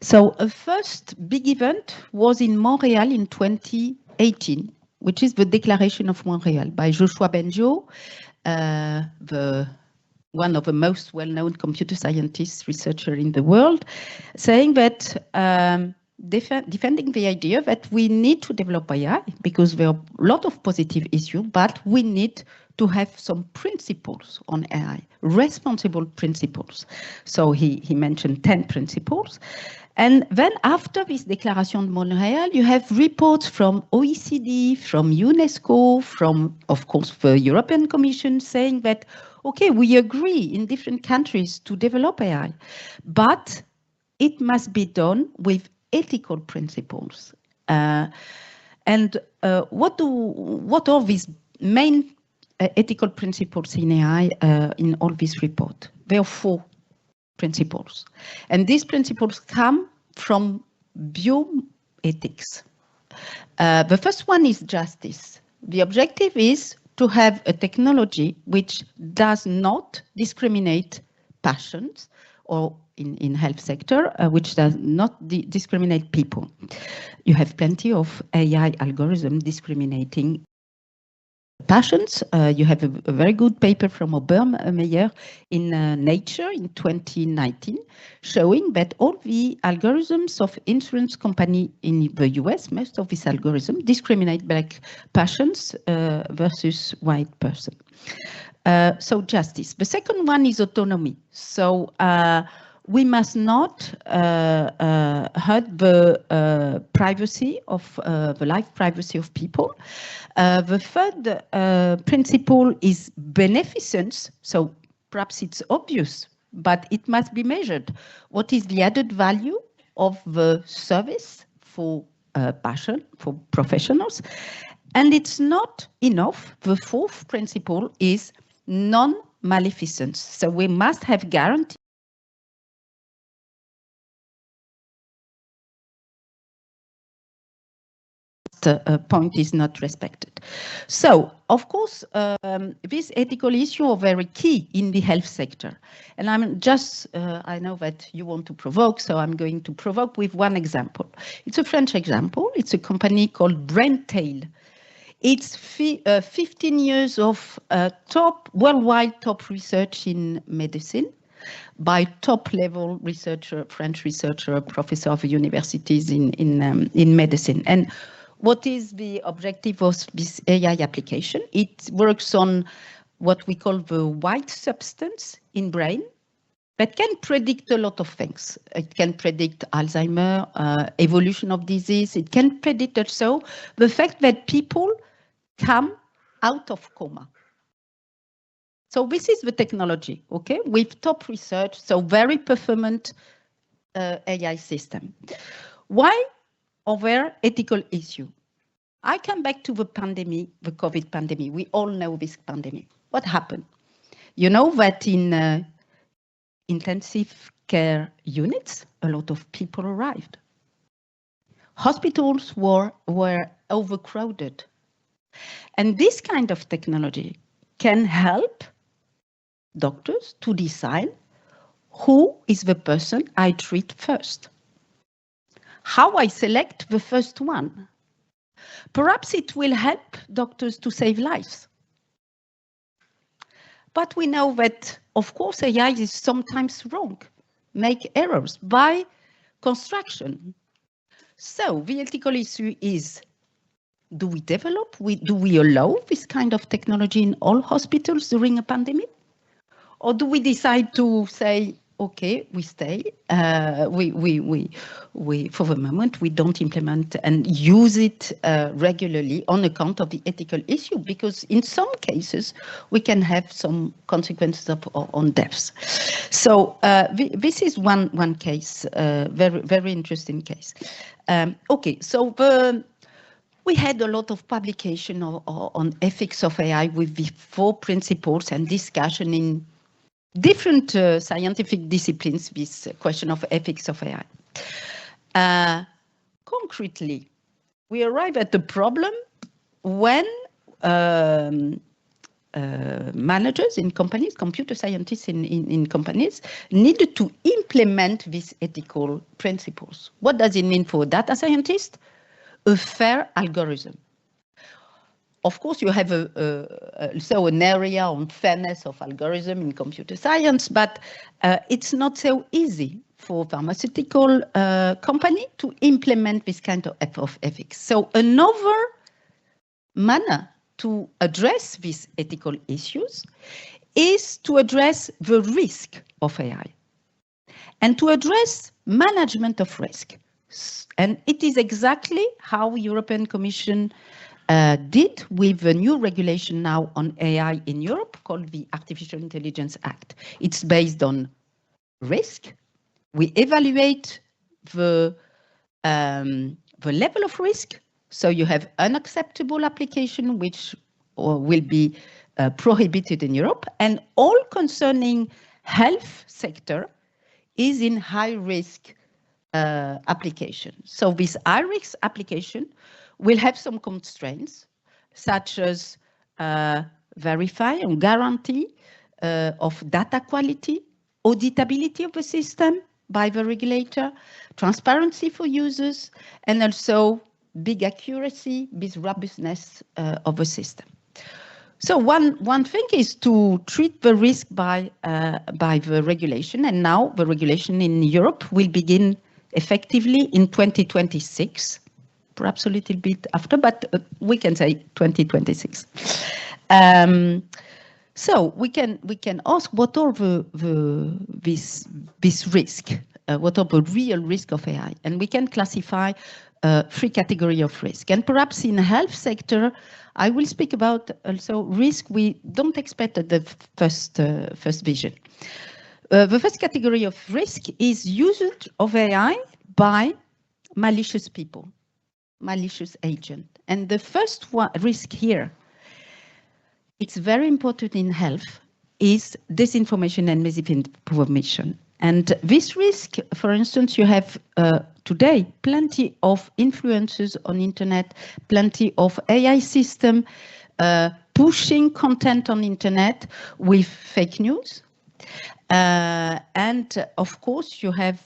So a first big event was in Montreal in 2018, which is the Declaration of Montreal by Joshua Bengio, one of the most well-known computer scientists, researcher in the world, saying that defending the idea that we need to develop AI because there are a lot of positive issues, but we need to have some principles on AI, responsible principles. So he mentioned 10 principles. And then after this Declaration de Montréal, you have reports from OECD, from UNESCO, from, of course, the European Commission saying that, okay, we agree in different countries to develop AI, but it must be done with ethical principles. And what are these main ethical principles in AI in all this report? There are 4 principles. And these principles come from bioethics. The first one is justice. The objective is to have a technology which does not discriminate passions, or in health sector, which does not discriminate people. You have plenty of AI algorithms discriminating passions. You have a very good paper from Obermeyer in Nature in 2019, showing that all the algorithms of insurance company in the US, most of these algorithms discriminate black patients versus white person. So justice. The second one is autonomy. So we must not hurt the privacy of the life privacy of people. The third principle is beneficence. So perhaps it's obvious, but it must be measured. What is the added value of the service for passion, for professionals? And it's not enough. The fourth principle is non-maleficence. So we must have guarantee point is not respected. So, of course, these ethical issues are very key in the health sector. And I'm just, I know that you want to provoke, so I'm going to provoke with one example. It's a French example. It's a company called BrainTail. It's 15 years of worldwide top research in medicine by top-level researcher, French researcher, professor of universities in medicine. And what is the objective of this AI application? It works on what we call the white substance in brain that can predict a lot of things. It can predict Alzheimer, evolution of disease. It can predict also the fact that people come out of coma. So this is the technology, okay, with top research, so very performant AI system. Why are there ethical issues? I come back to the pandemic, the COVID pandemic. We all know this pandemic. What happened? You know that in intensive care units, a lot of people arrived. Hospitals were overcrowded. And this kind of technology can help doctors to decide who is the person I treat first, how I select the first one. Perhaps it will help doctors to save lives. But we know that, of course, AI is sometimes wrong, make errors by construction. So the ethical issue is, do we develop, do we allow this kind of technology in all hospitals during a pandemic? Or do we decide to say, okay, we stay, for the moment, we don't implement and use it regularly on account of the ethical issue, because in some cases, we can have some consequences on deaths. So this is one case, very interesting case. Okay, so we had a lot of publication on ethics of AI with the 4 principles and discussion in different scientific disciplines, this question of ethics of AI. Concretely, we arrive at the problem when managers in companies, computer scientists in companies, needed to implement these ethical principles. What does it mean for a data scientist? A fair algorithm. Of course, you have also an area on fairness of algorithm in computer science, but it's not so easy for pharmaceutical company to implement this kind of ethics. So another manner to address these ethical issues is to address the risk of AI and to address management of risk. And it is exactly how European Commission did with a new regulation now on AI in Europe called the Artificial Intelligence Act. It's based on risk. We evaluate the level of risk. So you have unacceptable application which will be prohibited in Europe, and all concerning health sector is in high risk application. So this high risk application will have some constraints, such as verify and guarantee of data quality, auditability of the system by the regulator, transparency for users, and also big accuracy, big robustness of the system. So one thing is to treat the risk by the regulation, and now the regulation in Europe will begin effectively in 2026. Perhaps a little bit after, but we can say 2026. So we can ask what are this risk, what are the real risk of AI, and we can classify 3 categories of risk. And perhaps in the health sector, I will speak about also risk we don't expect at the first vision. The first category of risk is usage of AI by malicious people, malicious agent. And the first risk here, it's very important in health, is disinformation and misinformation. And this risk, for instance, you have today plenty of influencers on internet, plenty of AI system pushing content on internet with fake news. And of course, you have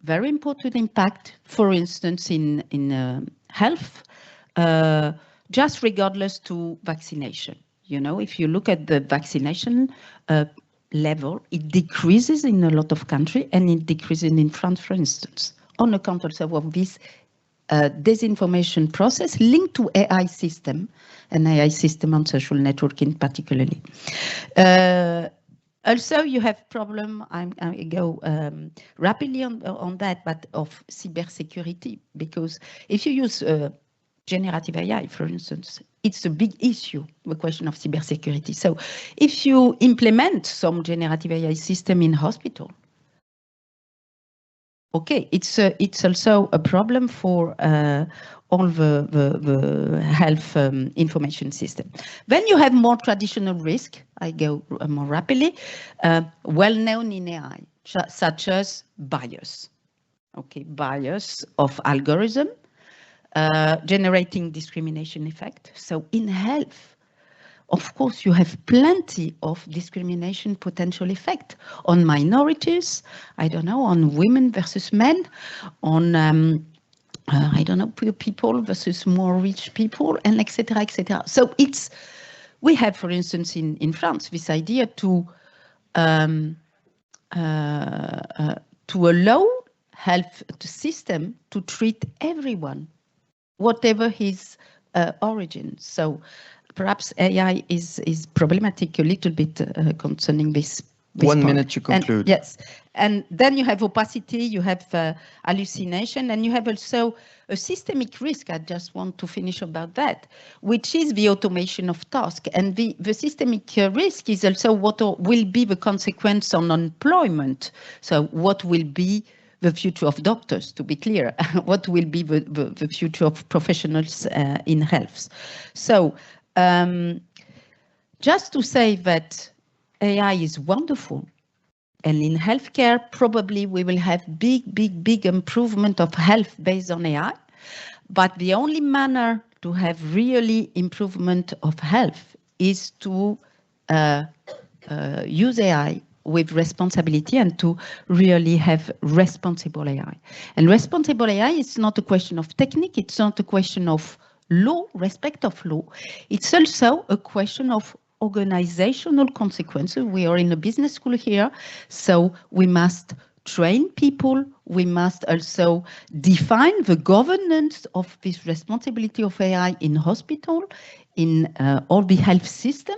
very important impact, for instance, in health, just regardless to vaccination. You know, if you look at the vaccination level, it decreases in a lot of countries, and it decreases in France, for instance, on account also of this disinformation process linked to AI system, and AI system on social networking particularly. Also, you have problem, I go rapidly on that, but of cybersecurity, because if you use generative AI, for instance, it's a big issue, the question of cybersecurity. So if you implement some generative AI system in hospital, okay, it's also a problem for all the health information system. Then you have more traditional risk. I go more rapidly, well known in AI, such as bias. Okay, bias of algorithm, generating discrimination effect. So in health, of course, you have plenty of discrimination potential effect on minorities, I don't know, on women versus men, on, I don't know, poor people versus more rich people, and et cetera, et cetera. So it's, we have, for instance, in France, this idea to allow health system to treat everyone, whatever his origin. So perhaps AI is problematic a little bit concerning this. 1 minute to conclude. And, yes, and then you have opacity, you have hallucination, and you have also a systemic risk. I just want to finish about that, which is the automation of tasks. And the systemic risk is also what will be the consequence on employment. So what will be the future of doctors, to be clear, what will be the future of professionals in health. So just to say that AI is wonderful, and in healthcare, probably we will have big improvement of health based on AI, but the only manner to have really improvement of health is to use AI with responsibility and to really have responsible AI. And responsible AI is not a question of technique, it's not a question of law, respect of law. It's also a question of organizational consequences. We are in a business school here, so we must train people. We must also define the governance of this responsibility of AI in hospital, in all the health system.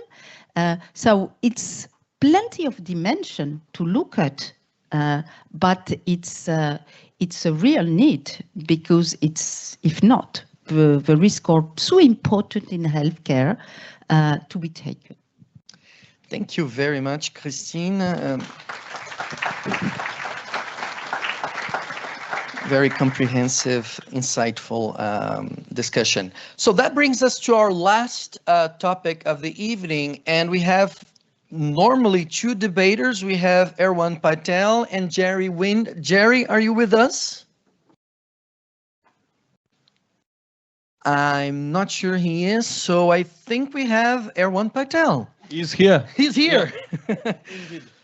So it's plenty of dimension to look at, but it's a real need, because it's, if not, the risks are so important in healthcare to be taken. Thank you very much, Christine. Very comprehensive, insightful discussion. So that brings us to our last topic of the evening, and we have normally two debaters. We have Erwan Patel and Jerry Wind. Jerry, are you with us? I'm not sure he is, so I think we have Erwan Patel. He's here. He's here. Yeah.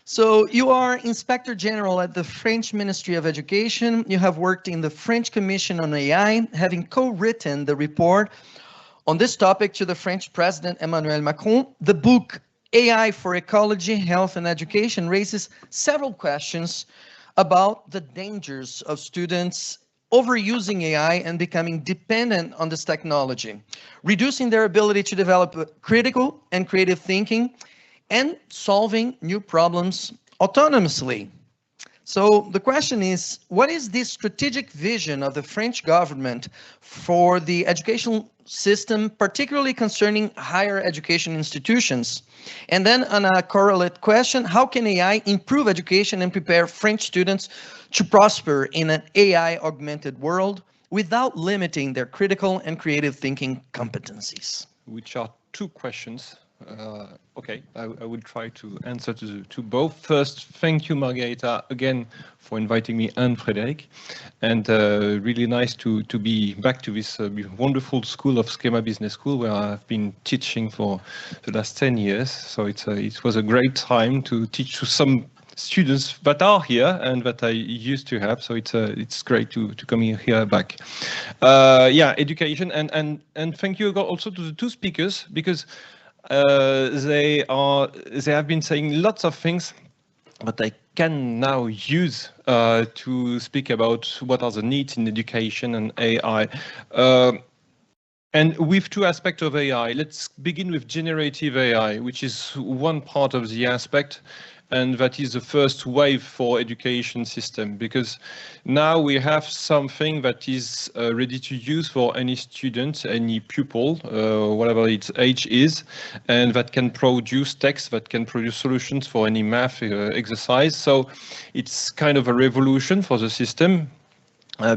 So you are Inspector General at the French Ministry of Education. You have worked in the French Commission on AI, having co-written the report on this topic to the French President Emmanuel Macron. The book AI for Ecology, Health and Education raises several questions about the dangers of students overusing AI and becoming dependent on this technology, reducing their ability to develop critical and creative thinking, and solving new problems autonomously. So the question is, what is the strategic vision of the French government for the educational system, particularly concerning higher education institutions? And then on a correlate question, how can AI improve education and prepare French students to prosper in an AI augmented world without limiting their critical and creative thinking competencies? Which are two questions. Okay, I will try to answer to both. First, thank you, Margherita, again for inviting me and Frédéric, and really nice to be back to this wonderful school of SKEMA Business School, where I've been teaching for the last 10 years. So it was a great time to teach to some students that are here and that I used to have. So it's great to come here back. Yeah, education, and thank you also to the two speakers, because they have been saying lots of things that I can now use to speak about what are the needs in education and AI. And with two aspects of AI, let's begin with generative AI, which is one part of the aspect, and that is the first wave for education system, because now we have something that is ready to use for any student, any pupil, whatever its age is, and that can produce text, that can produce solutions for any math exercise. So it's kind of a revolution for the system.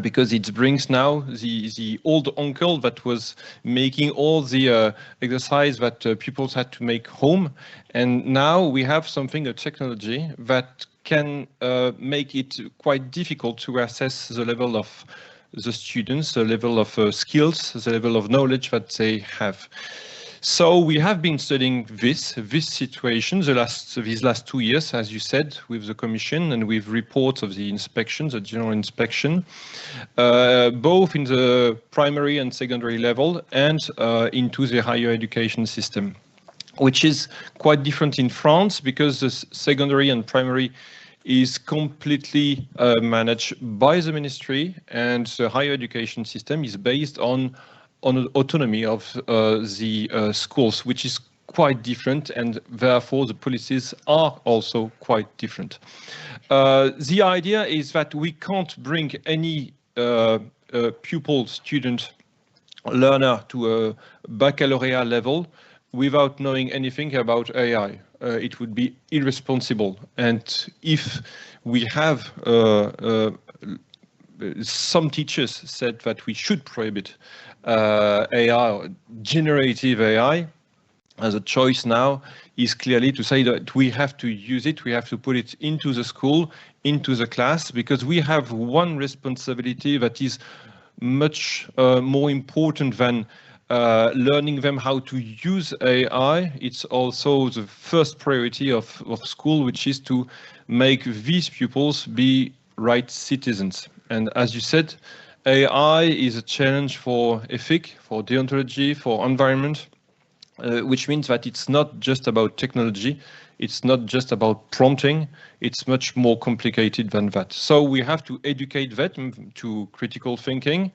because it brings now the old uncle that was making all the exercise that pupils had to make home. And now we have something, a technology, that can make it quite difficult to assess the level of the students, the level of skills, the level of knowledge that they have. So we have been studying this situation these last 2 years, as you said, with the Commission and with reports of the inspection, the general inspection, both in the primary and secondary level and into the higher education system, which is quite different in France because the secondary and primary is completely managed by the ministry, and the higher education system is based on autonomy of the schools, which is quite different, and therefore the policies are also quite different. The idea is that we can't bring any pupil, student, learner to a baccalaureate level without knowing anything about AI. It would be irresponsible. And if we have some teachers said that we should prohibit AI, or generative AI, as a choice now is clearly to say that we have to use it, we have to put it into the school, into the class, because we have one responsibility that is much more important than learning them how to use AI. It's also the first priority of school, which is to make these pupils be right citizens. And as you said, AI is a challenge for ethics, for deontology, for environment, which means that it's not just about technology, it's not just about prompting, it's much more complicated than that. So we have to educate them to critical thinking,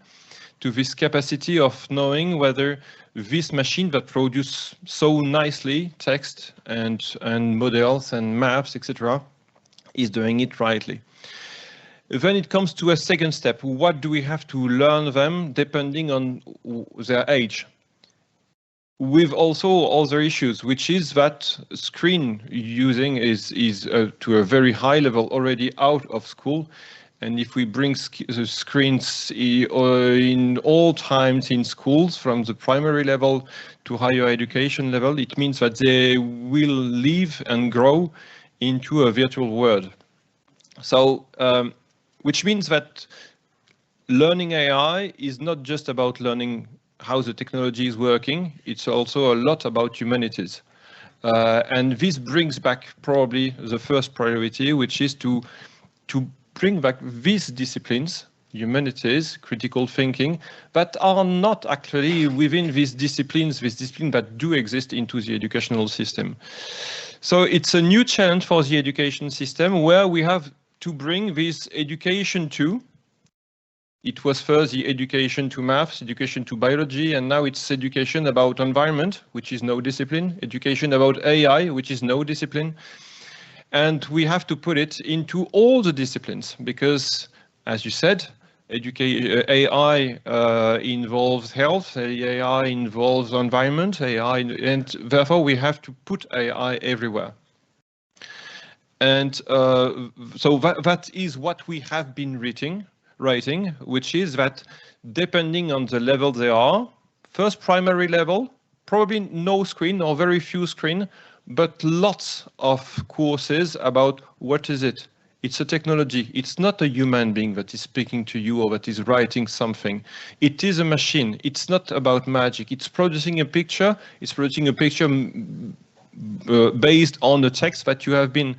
to this capacity of knowing whether this machine that produces so nicely text and models and maps, etc., is doing it rightly. Then it comes to a second step. What do we have to learn them depending on their age? With also other issues, which is that screen using is to a very high level already out of school. And if we bring the screens in all times in schools, from the primary level to higher education level, it means that they will live and grow into a virtual world. So, which means that learning AI is not just about learning how the technology is working, it's also a lot about humanities. And this brings back probably the first priority, which is to bring back these disciplines, humanities, critical thinking, that are not actually within these disciplines that do exist into the educational system. So it's a new challenge for the education system where we have to bring this education to. It was first the education to maths, education to biology, and now it's education about environment, which is no discipline, education about AI, which is no discipline. And we have to put it into all the disciplines because, as you said, AI involves health, AI involves environment, AI, and therefore we have to put AI everywhere. And so that is what we have been writing, which is that depending on the level they are, first primary level, probably no screen or very few screen, but lots of courses about what is it. It's a technology. It's not a human being that is speaking to you or that is writing something. It is a machine. It's not about magic. It's producing a picture. It's producing a picture based on the text that you have been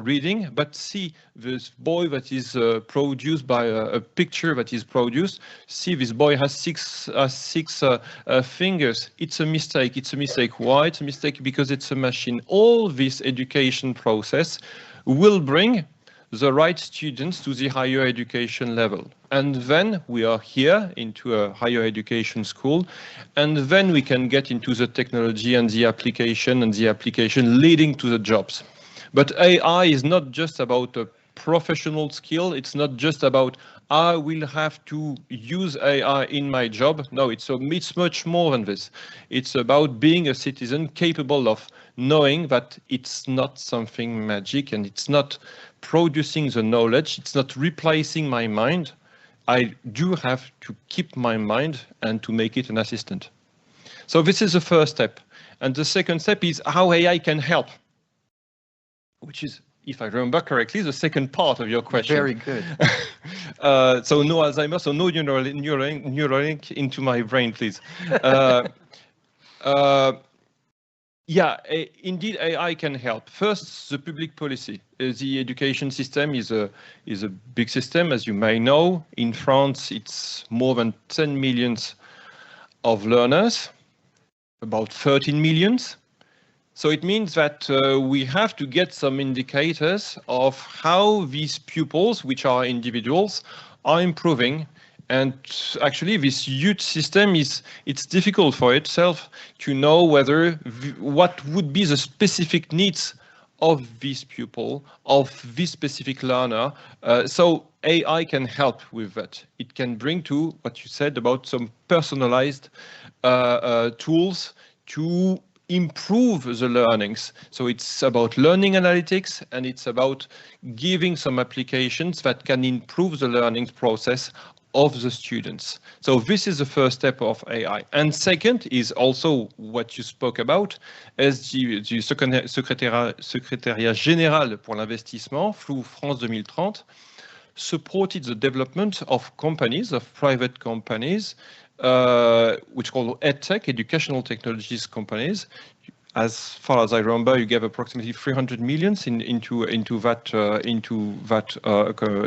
reading. But see this boy that is produced by a picture that is produced. See, this boy has six fingers. It's a mistake. It's a mistake. Why? It's a mistake because it's a machine. All this education process will bring the right students to the higher education level. And then we are here into a higher education school, and then we can get into the technology and the application leading to the jobs. But AI is not just about a professional skill. It's not just about, I will have to use AI in my job. No, it's much more than this. It's about being a citizen capable of knowing that it's not something magic and it's not producing the knowledge, it's not replacing my mind. I do have to keep my mind and to make it an assistant. So this is the first step. And the second step is how AI can help, which is, if I remember correctly, the second part of your question. Very good. So no Alzheimer's, so no Neuralink into my brain, please. Yeah, indeed, AI can help. First, the public policy. The education system is a big system, as you may know. In France, it's more than 10 million of learners, about 13 million. So it means that we have to get some indicators of how these pupils, which are individuals, are improving. And actually, this huge system it's difficult for itself to know what would be the specific needs of this pupil, of this specific learner. So AI can help with that. It can bring to what you said about some personalized tools to improve the learnings. So it's about learning analytics, and it's about giving some applications that can improve the learning process of the students. So this is the first step of AI. And second is also what you spoke about, as the Secrétariat Général pour l'Investissement through France 2030 supported the development of companies, of private companies, which called EdTech, educational technologies companies. As far as I remember, you gave approximately 300 million into that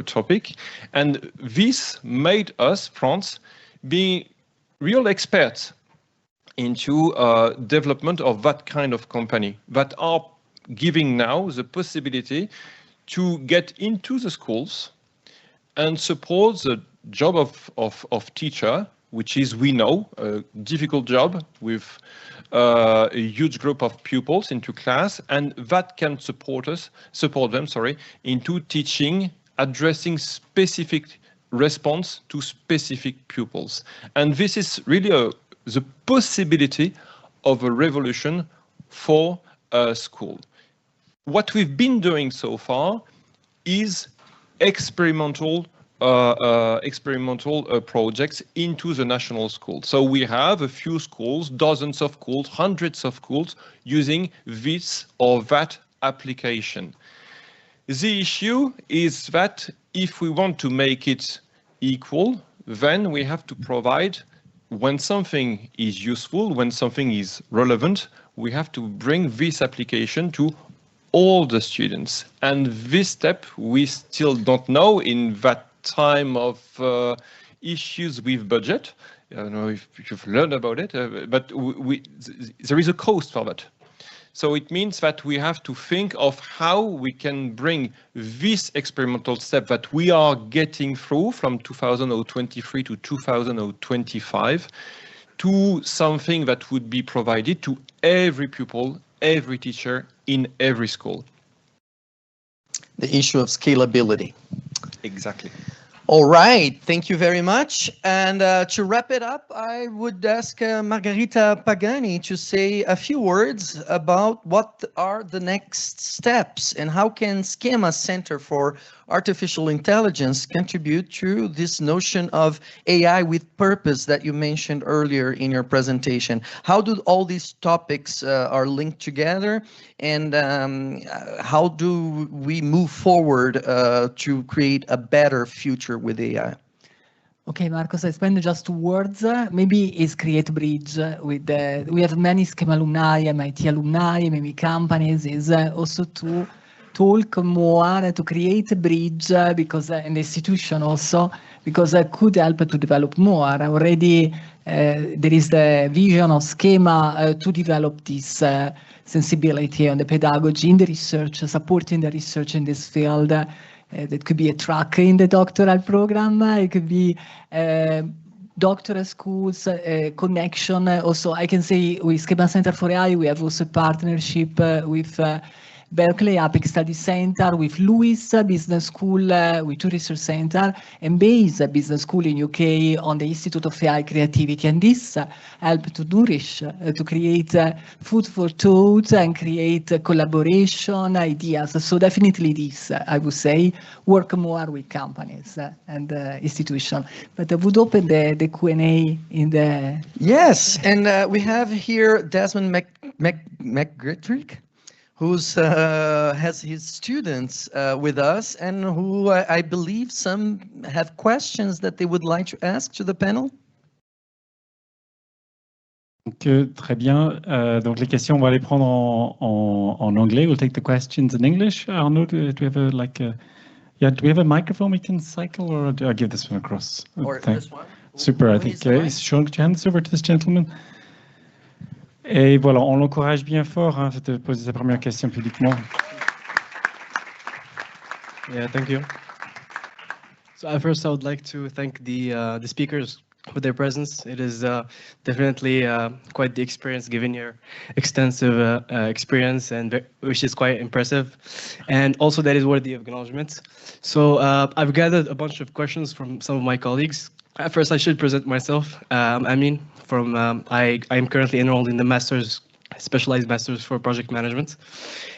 topic, and this made us, France, be real experts into development of that kind of company that are giving now the possibility to get into the schools and support the job of teacher, which is, we know, a difficult job with a huge group of pupils into class, and that can support them, into teaching, addressing specific response to specific pupils. And this is really the possibility of a revolution for a school. What we've been doing so far is experimental projects into the national schools. So we have a few schools, dozens of schools, hundreds of schools using this or that application. The issue is that if we want to make it equal, then we have to provide, when something is useful, when something is relevant, we have to bring this application to all the students. And this step, we still don't know in that time of issues with budget. I don't know if you've learned about it, but there is a cost for that. So it means that we have to think of how we can bring this experimental step that we are getting through from 2023 to 2025 to something that would be provided to every pupil, every teacher in every school. The issue of scalability. Exactly. All right, thank you very much. And to wrap it up, I would ask Margherita Pagani to say a few words about what are the next steps and how can SKEMA Centre for Artificial Intelligence contribute to this notion of AI with purpose that you mentioned earlier in your presentation. How do all these topics are linked together, and how do we move forward to create a better future with AI? Okay, Marcos, I spend just 2 words. Maybe is create a bridge with we have many SKEMA alumni, MIT alumni, maybe companies, is also to talk more, to create a bridge, because an institution also, because it could help to develop more. Already there is the vision of SKEMA to develop this sensibility on the pedagogy in the research, supporting the research in this field. That could be a track in the doctoral program, it could be doctoral schools, connection. Also, I can say with SKEMA Centre for AI, we have also a partnership with Berkeley Epic Study Center, with Lewis Business School, with two research centers, and Bayes Business School in UK on the Institute of AI Creativity. And this helped to nourish, to create food for thought and create collaboration ideas. So definitely this, I would say, work more with companies and institutions. But I would open the Q&A in the... Yes, and we have here Desmond McGrittrick, who's has his students with us, and who I believe some have questions that they would like to ask to the panel. Donc, très bien. Donc les questions, on va les prendre en anglais. We'll take the questions in English. Arnaud, do we have do we have a microphone we can cycle, or do I give this one across? Or this one. Super, I think. Sean, could you hand this over to this gentleman? Et voilà, on l'encourage bien fort de poser sa première question publiquement. Yeah, thank you. So first I would like to thank the speakers for their presence. It is definitely quite the experience given your extensive experience, and which is quite impressive, and also that is worthy of acknowledgement. So I've gathered a bunch of questions from some of my colleagues. First, I should present myself. I'm currently enrolled in the specialized master's for project management,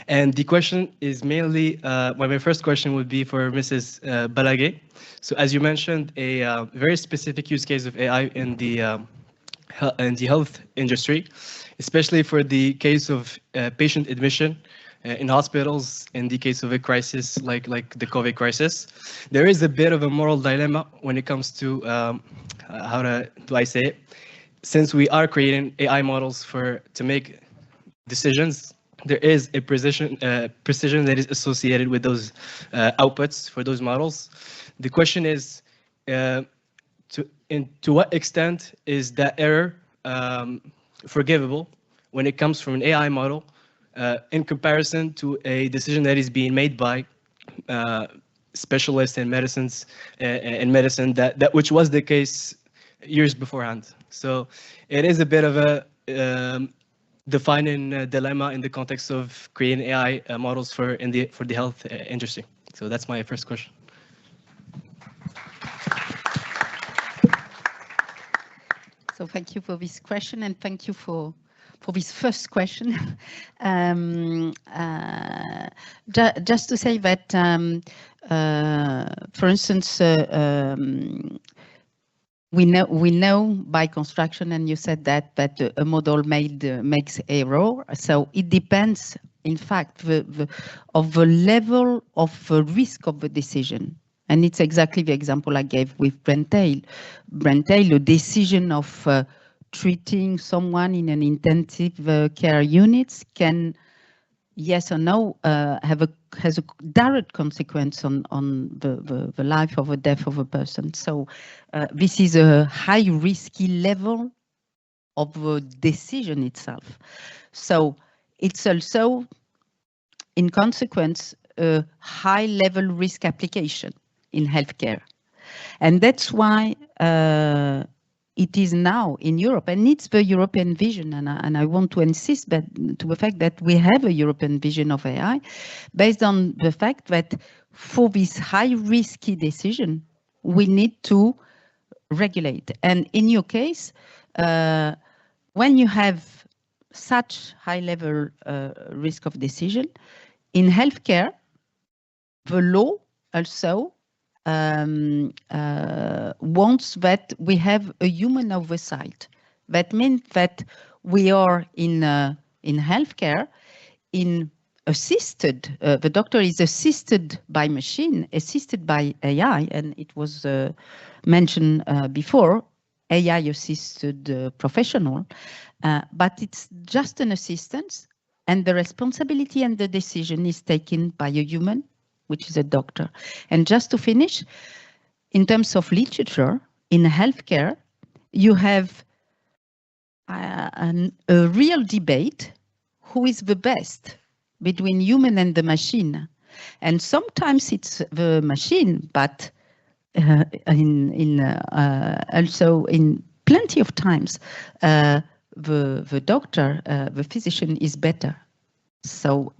and the question is mainly, my first question would be for Mrs. Balaguer. So as you mentioned, a very specific use case of AI in the health industry, especially for the case of patient admission in hospitals in the case of a crisis like the COVID crisis. There is a bit of a moral dilemma when it comes to, do I say it? Since we are creating AI models to make decisions, there is a precision that is associated with those outputs for those models. The question is, to what extent is that error forgivable when it comes from an AI model in comparison to a decision that is being made by specialists in medicine, which was the case years beforehand. So it is a bit of a defining dilemma in the context of creating AI models for the health industry. So that's my first question. So thank you for this question, and thank you for this first question. Just to say that, for instance, we know by construction, and you said that a model makes error. So it depends, in fact, of the level of risk of the decision. And it's exactly the example I gave with Brentail. Brentail, the decision of treating someone in an intensive care unit can, yes or no, has a direct consequence on the life or the death of a person. So this is a high risky level of the decision itself. So it's also, in consequence, a high level risk application in healthcare. And that's why it is now in Europe, and it's the European vision, and I want to insist to the fact that we have a European vision of AI based on the fact that for this high risky decision, we need to regulate. And in your case, when you have such high level risk of decision, in healthcare, the law also wants that we have a human oversight. That means that we are in healthcare, assisted. The doctor is assisted by machine, assisted by AI, and it was mentioned before, AI-assisted professional, but it's just an assistance, and the responsibility and the decision is taken by a human, which is a doctor. And just to finish, in terms of literature, in healthcare, you have a real debate who is the best between human and the machine. And sometimes it's the machine, but also in plenty of times, the doctor, the physician is better. So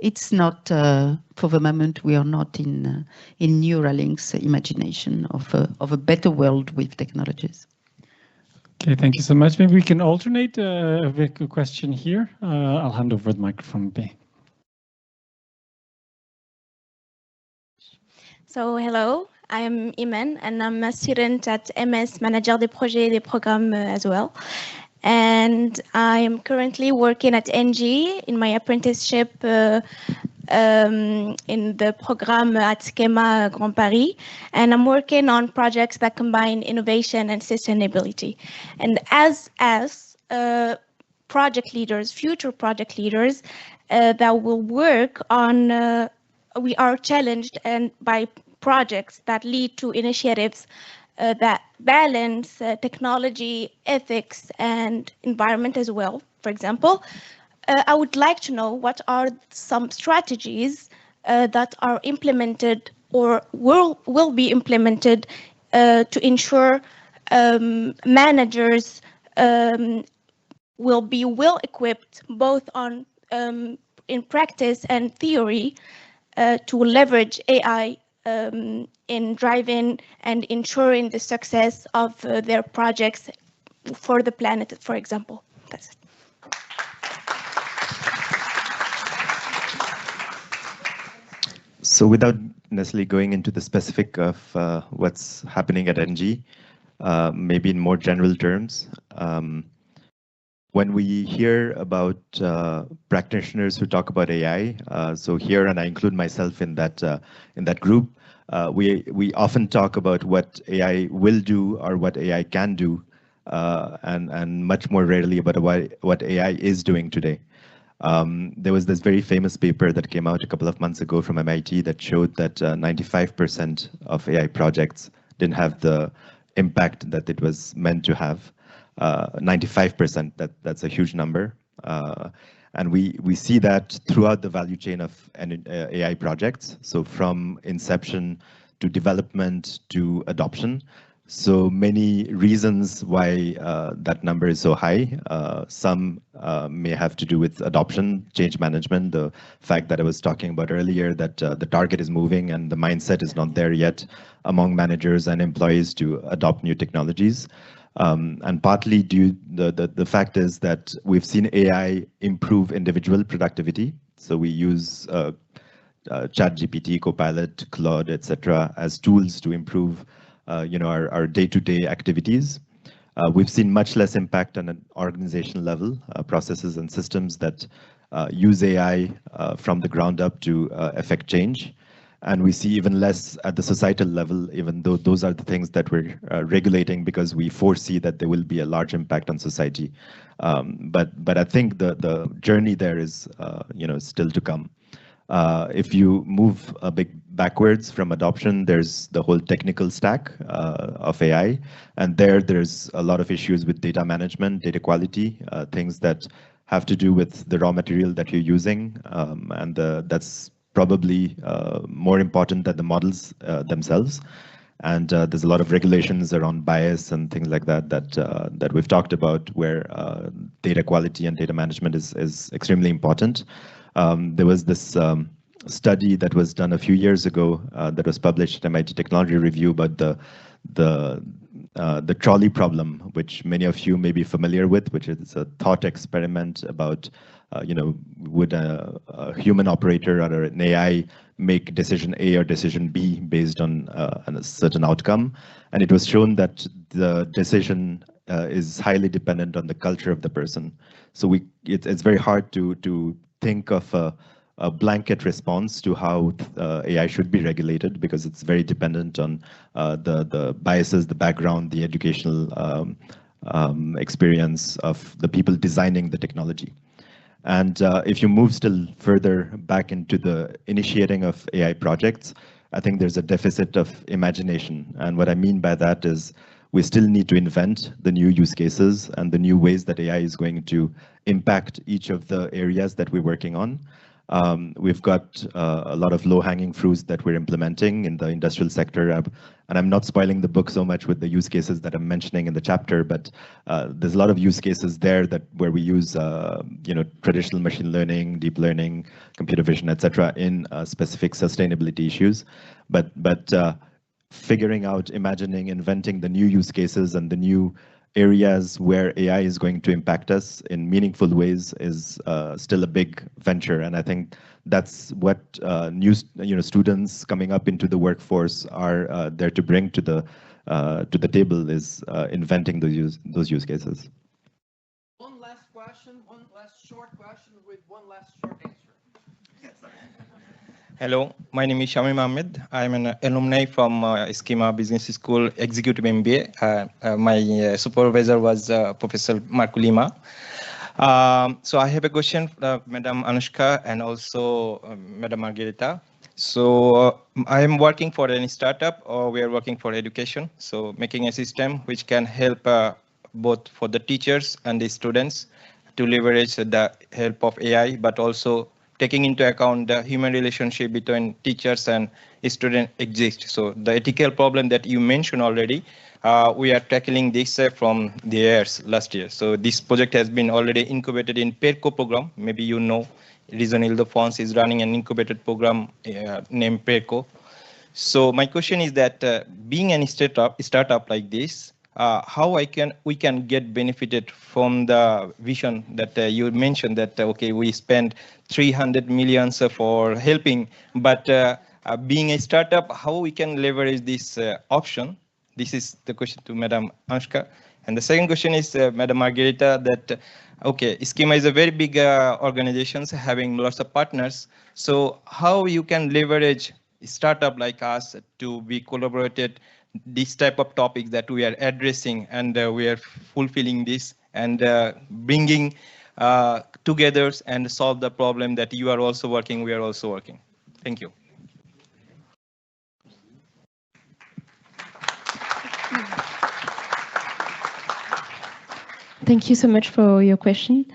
it's not, for the moment, we are not in Neuralink's imagination of a better world with technologies. Okay, thank you so much. Maybe we can alternate with a question here. I'll hand over the microphone. B. So, hello, I'm Iman, and I'm a student at MS, Manager des Projets et des Programmes as well. And I am currently working at ENGIE in my apprenticeship in the program at SKEMA Grand Paris, and I'm working on projects that combine innovation and sustainability. And as project leaders, future project leaders that will work on, we are challenged by projects that lead to initiatives that balance technology, ethics, and environment as well. For example, I would like to know what are some strategies that are implemented or will be implemented to ensure managers will be well equipped both on in practice and theory to leverage AI in driving and ensuring the success of their projects for the planet, for example. That's it. So without necessarily going into the specific of what's happening at ENGIE, maybe in more general terms, when we hear about practitioners who talk about AI, so here, and I include myself in that group, we often talk about what AI will do or what AI can do, and much more rarely about what AI is doing today. There was this very famous paper that came out a couple of months ago from MIT that showed that 95% of AI projects didn't have the impact that it was meant to have. 95%, that's a huge number. And we see that throughout the value chain of AI projects, so from inception to development to adoption. So many reasons why that number is so high. Some may have to do with adoption, change management, the fact that I was talking about earlier, that the target is moving and the mindset is not there yet among managers and employees to adopt new technologies. And partly due, the fact is that we've seen AI improve individual productivity. So we use ChatGPT, Copilot, Claude, etc. as tools to improve our day-to-day activities. We've seen much less impact on an organizational level, processes and systems that use AI from the ground up to affect change. And we see even less at the societal level, even though those are the things that we're regulating because we foresee that there will be a large impact on society. But I think the journey there is still to come. If you move a bit backwards from adoption, there's the whole technical stack of AI, and there's a lot of issues with data management, data quality, things that have to do with the raw material that you're using, and that's probably more important than the models themselves. And there's a lot of regulations around bias and things like that we've talked about, where data quality and data management is extremely important. There was this study that was done a few years ago that was published at MIT Technology Review about the trolley problem, which many of you may be familiar with, which is a thought experiment about, would a human operator or an AI make decision A or decision B based on a certain outcome. And it was shown that the decision is highly dependent on the culture of the person. So it's very hard to think of a blanket response to how AI should be regulated, because it's very dependent on the biases, the background, the educational experience of the people designing the technology. And if you move still further back into the initiating of AI projects, I think there's a deficit of imagination. And what I mean by that is we still need to invent the new use cases and the new ways that AI is going to impact each of the areas that we're working on. We've got a lot of low-hanging fruits that we're implementing in the industrial sector. And I'm not spoiling the book so much with the use cases that I'm mentioning in the chapter, but there's a lot of use cases there where we use traditional machine learning, deep learning, computer vision, etc., in specific sustainability issues. But figuring out, imagining, inventing the new use cases and the new areas where AI is going to impact us in meaningful ways is still a big venture, and I think that's what new students coming up into the workforce are there to bring to the table, is inventing those use cases. One last question, one last short question with one last short answer. Hello, my name is Shamim Ahmed. I'm an alumni from SKEMA Business School Executive MBA. My supervisor was Professor Marco Lima. So I have a question for Madam Anushka and also Madam Margherita. So I am working for any startup, or we are working for education. So making a system which can help both for the teachers and the students to leverage the help of AI, but also taking into account the human relationship between teachers and students exists. So the ethical problem that you mentioned already, we are tackling this from the years last year. So this project has been already incubated in PERCO program. Maybe you know, Reason Ildefonse is running an incubated program named PERCO. So my question is that being a startup like this, how we can get benefited from the vision that you mentioned, that okay, we spend 300 million for helping, but being a startup, how we can leverage this option? This is the question to Madam Anushka. And the second question is Madam Margherita, that okay, SKEMA is a very big organization having lots of partners. So how you can leverage a startup like us to be collaborated this type of topics that we are addressing, and we are fulfilling this and bringing together and solve the problem that you are also working, we are also working. Thank you. Thank you so much for your question.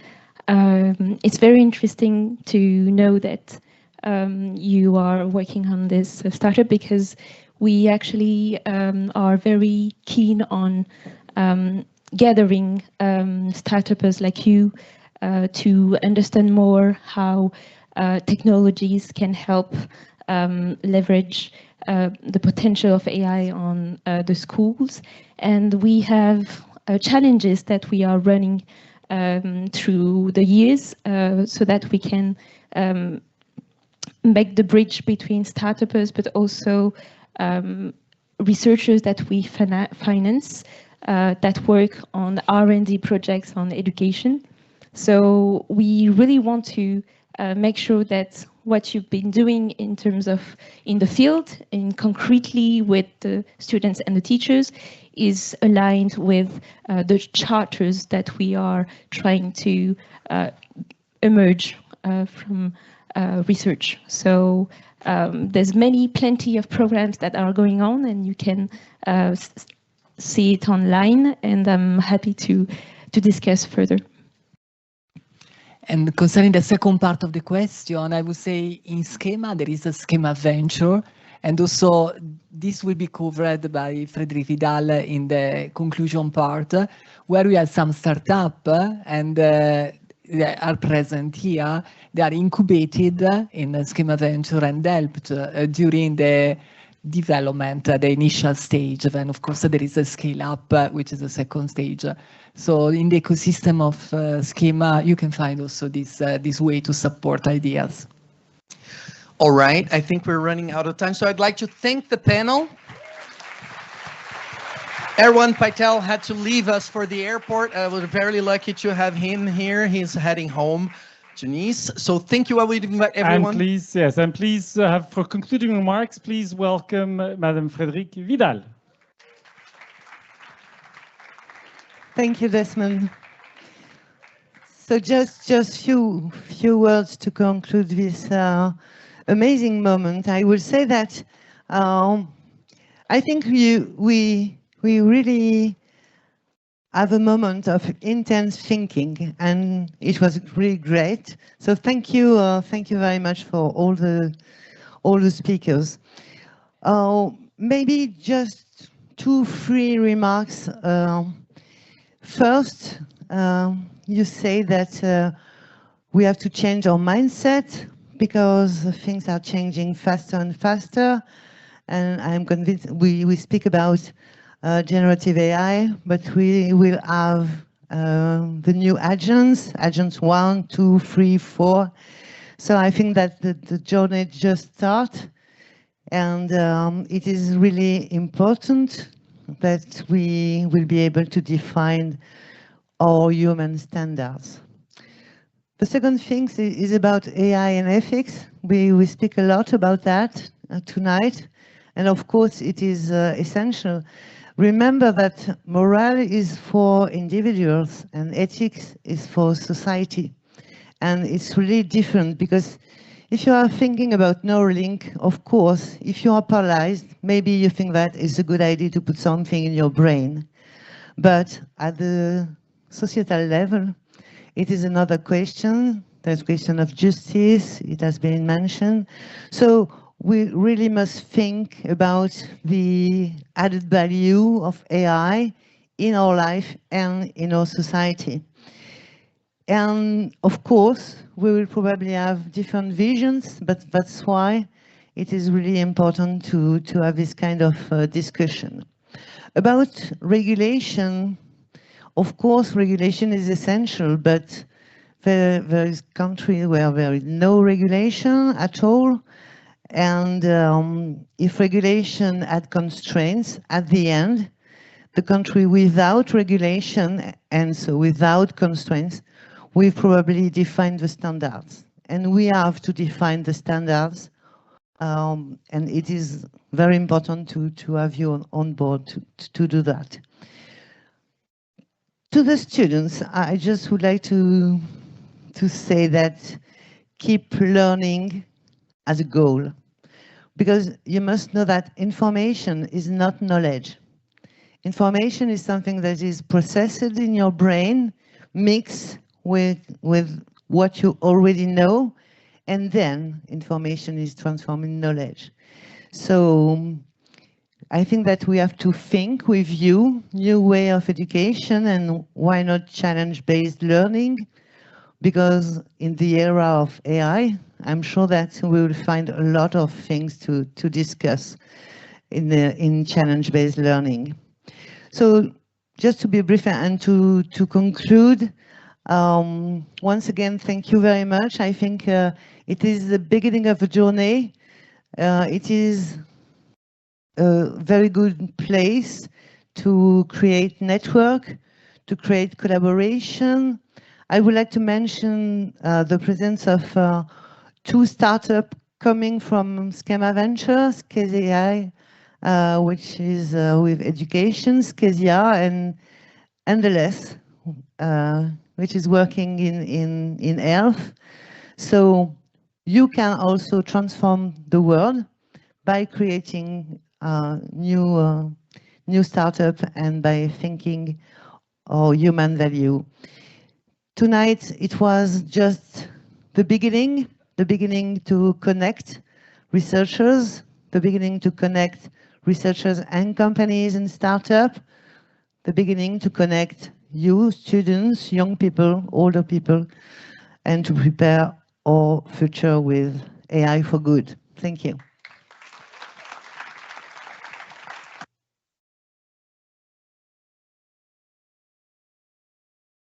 It's very interesting to know that you are working on this startup, because we actually are very keen on gathering startups like you to understand more how technologies can help leverage the potential of AI on the schools. And we have challenges that we are running through the years so that we can make the bridge between startups, but also researchers that we finance that work on R&D projects on education. So we really want to make sure that what you've been doing in terms of in the field and concretely with the students and the teachers is aligned with the charters that we are trying to emerge from research. So there's plenty of programs that are going on, and you can see it online, and I'm happy to discuss further. And concerning the second part of the question, I would say in SKEMA, there is a SKEMA venture, and also this will be covered by Frédéric Vidal in the conclusion part, where we have some startup and they are present here. They are incubated in SKEMA Venture and helped during the development, the initial stage. Then, of course, there is a scale up, which is the second stage. So in the ecosystem of SKEMA, you can find also this way to support ideas. All right, I think we're running out of time. So I'd like to thank the panel. Erwan Patel had to leave us for the airport. We're very lucky to have him here. He's heading home to Nice. So thank you. I will invite everyone. And please, yes, and please for concluding remarks, please welcome Madame Frédéric Vidal. Thank you, Desmond. So just few words to conclude this amazing moment. I will say that I think we really have a moment of intense thinking, and it was really great. So thank you very much for all the speakers. Maybe just 2-3 remarks. First, you say that we have to change our mindset because things are changing faster and faster. And I'm convinced we speak about generative AI, but we will have the new agents 1, 2, 3, 4. So I think that the journey just starts, and it is really important that we will be able to define our human standards. The second thing is about AI and ethics. We speak a lot about that tonight, and of course it is essential. Remember that morale is for individuals and ethics is for society. And it's really different, because if you are thinking about Neuralink, of course, if you are paralyzed, maybe you think that it's a good idea to put something in your brain. But at the societal level, it is another question. There's a question of justice, it has been mentioned. So we really must think about the added value of AI in our life and in our society. And of course, we will probably have different visions, but that's why it is really important to have this kind of discussion. About regulation, of course, regulation is essential, but there is countries where there is no regulation at all. And if regulation had constraints, at the end, the country without regulation, and so without constraints, we probably define the standards. And we have to define the standards, and it is very important to have you on board to do that. To the students, I just would like to say that keep learning as a goal, because you must know that information is not knowledge. Information is something that is processed in your brain, mixed with what you already know, and then information is transformed in knowledge. So I think that we have to think with you, new way of education, and why not challenge-based learning? Because in the era of AI, I'm sure that we will find a lot of things to discuss in challenge-based learning. So just to be brief and to conclude, once again, thank you very much. I think it is the beginning of a journey. It is a very good place to create network, to create collaboration. I would like to mention the presence of 2 startups coming from SKEMA Ventures, KZI, which is with education, Skezia, and the less, which is working in health. So you can also transform the world by creating new startup and by thinking of human value. Tonight, it was just the beginning to connect researchers, the beginning to connect researchers and companies and startups, the beginning to connect you, students, young people, older people, and to prepare our future with AI for good. Thank you.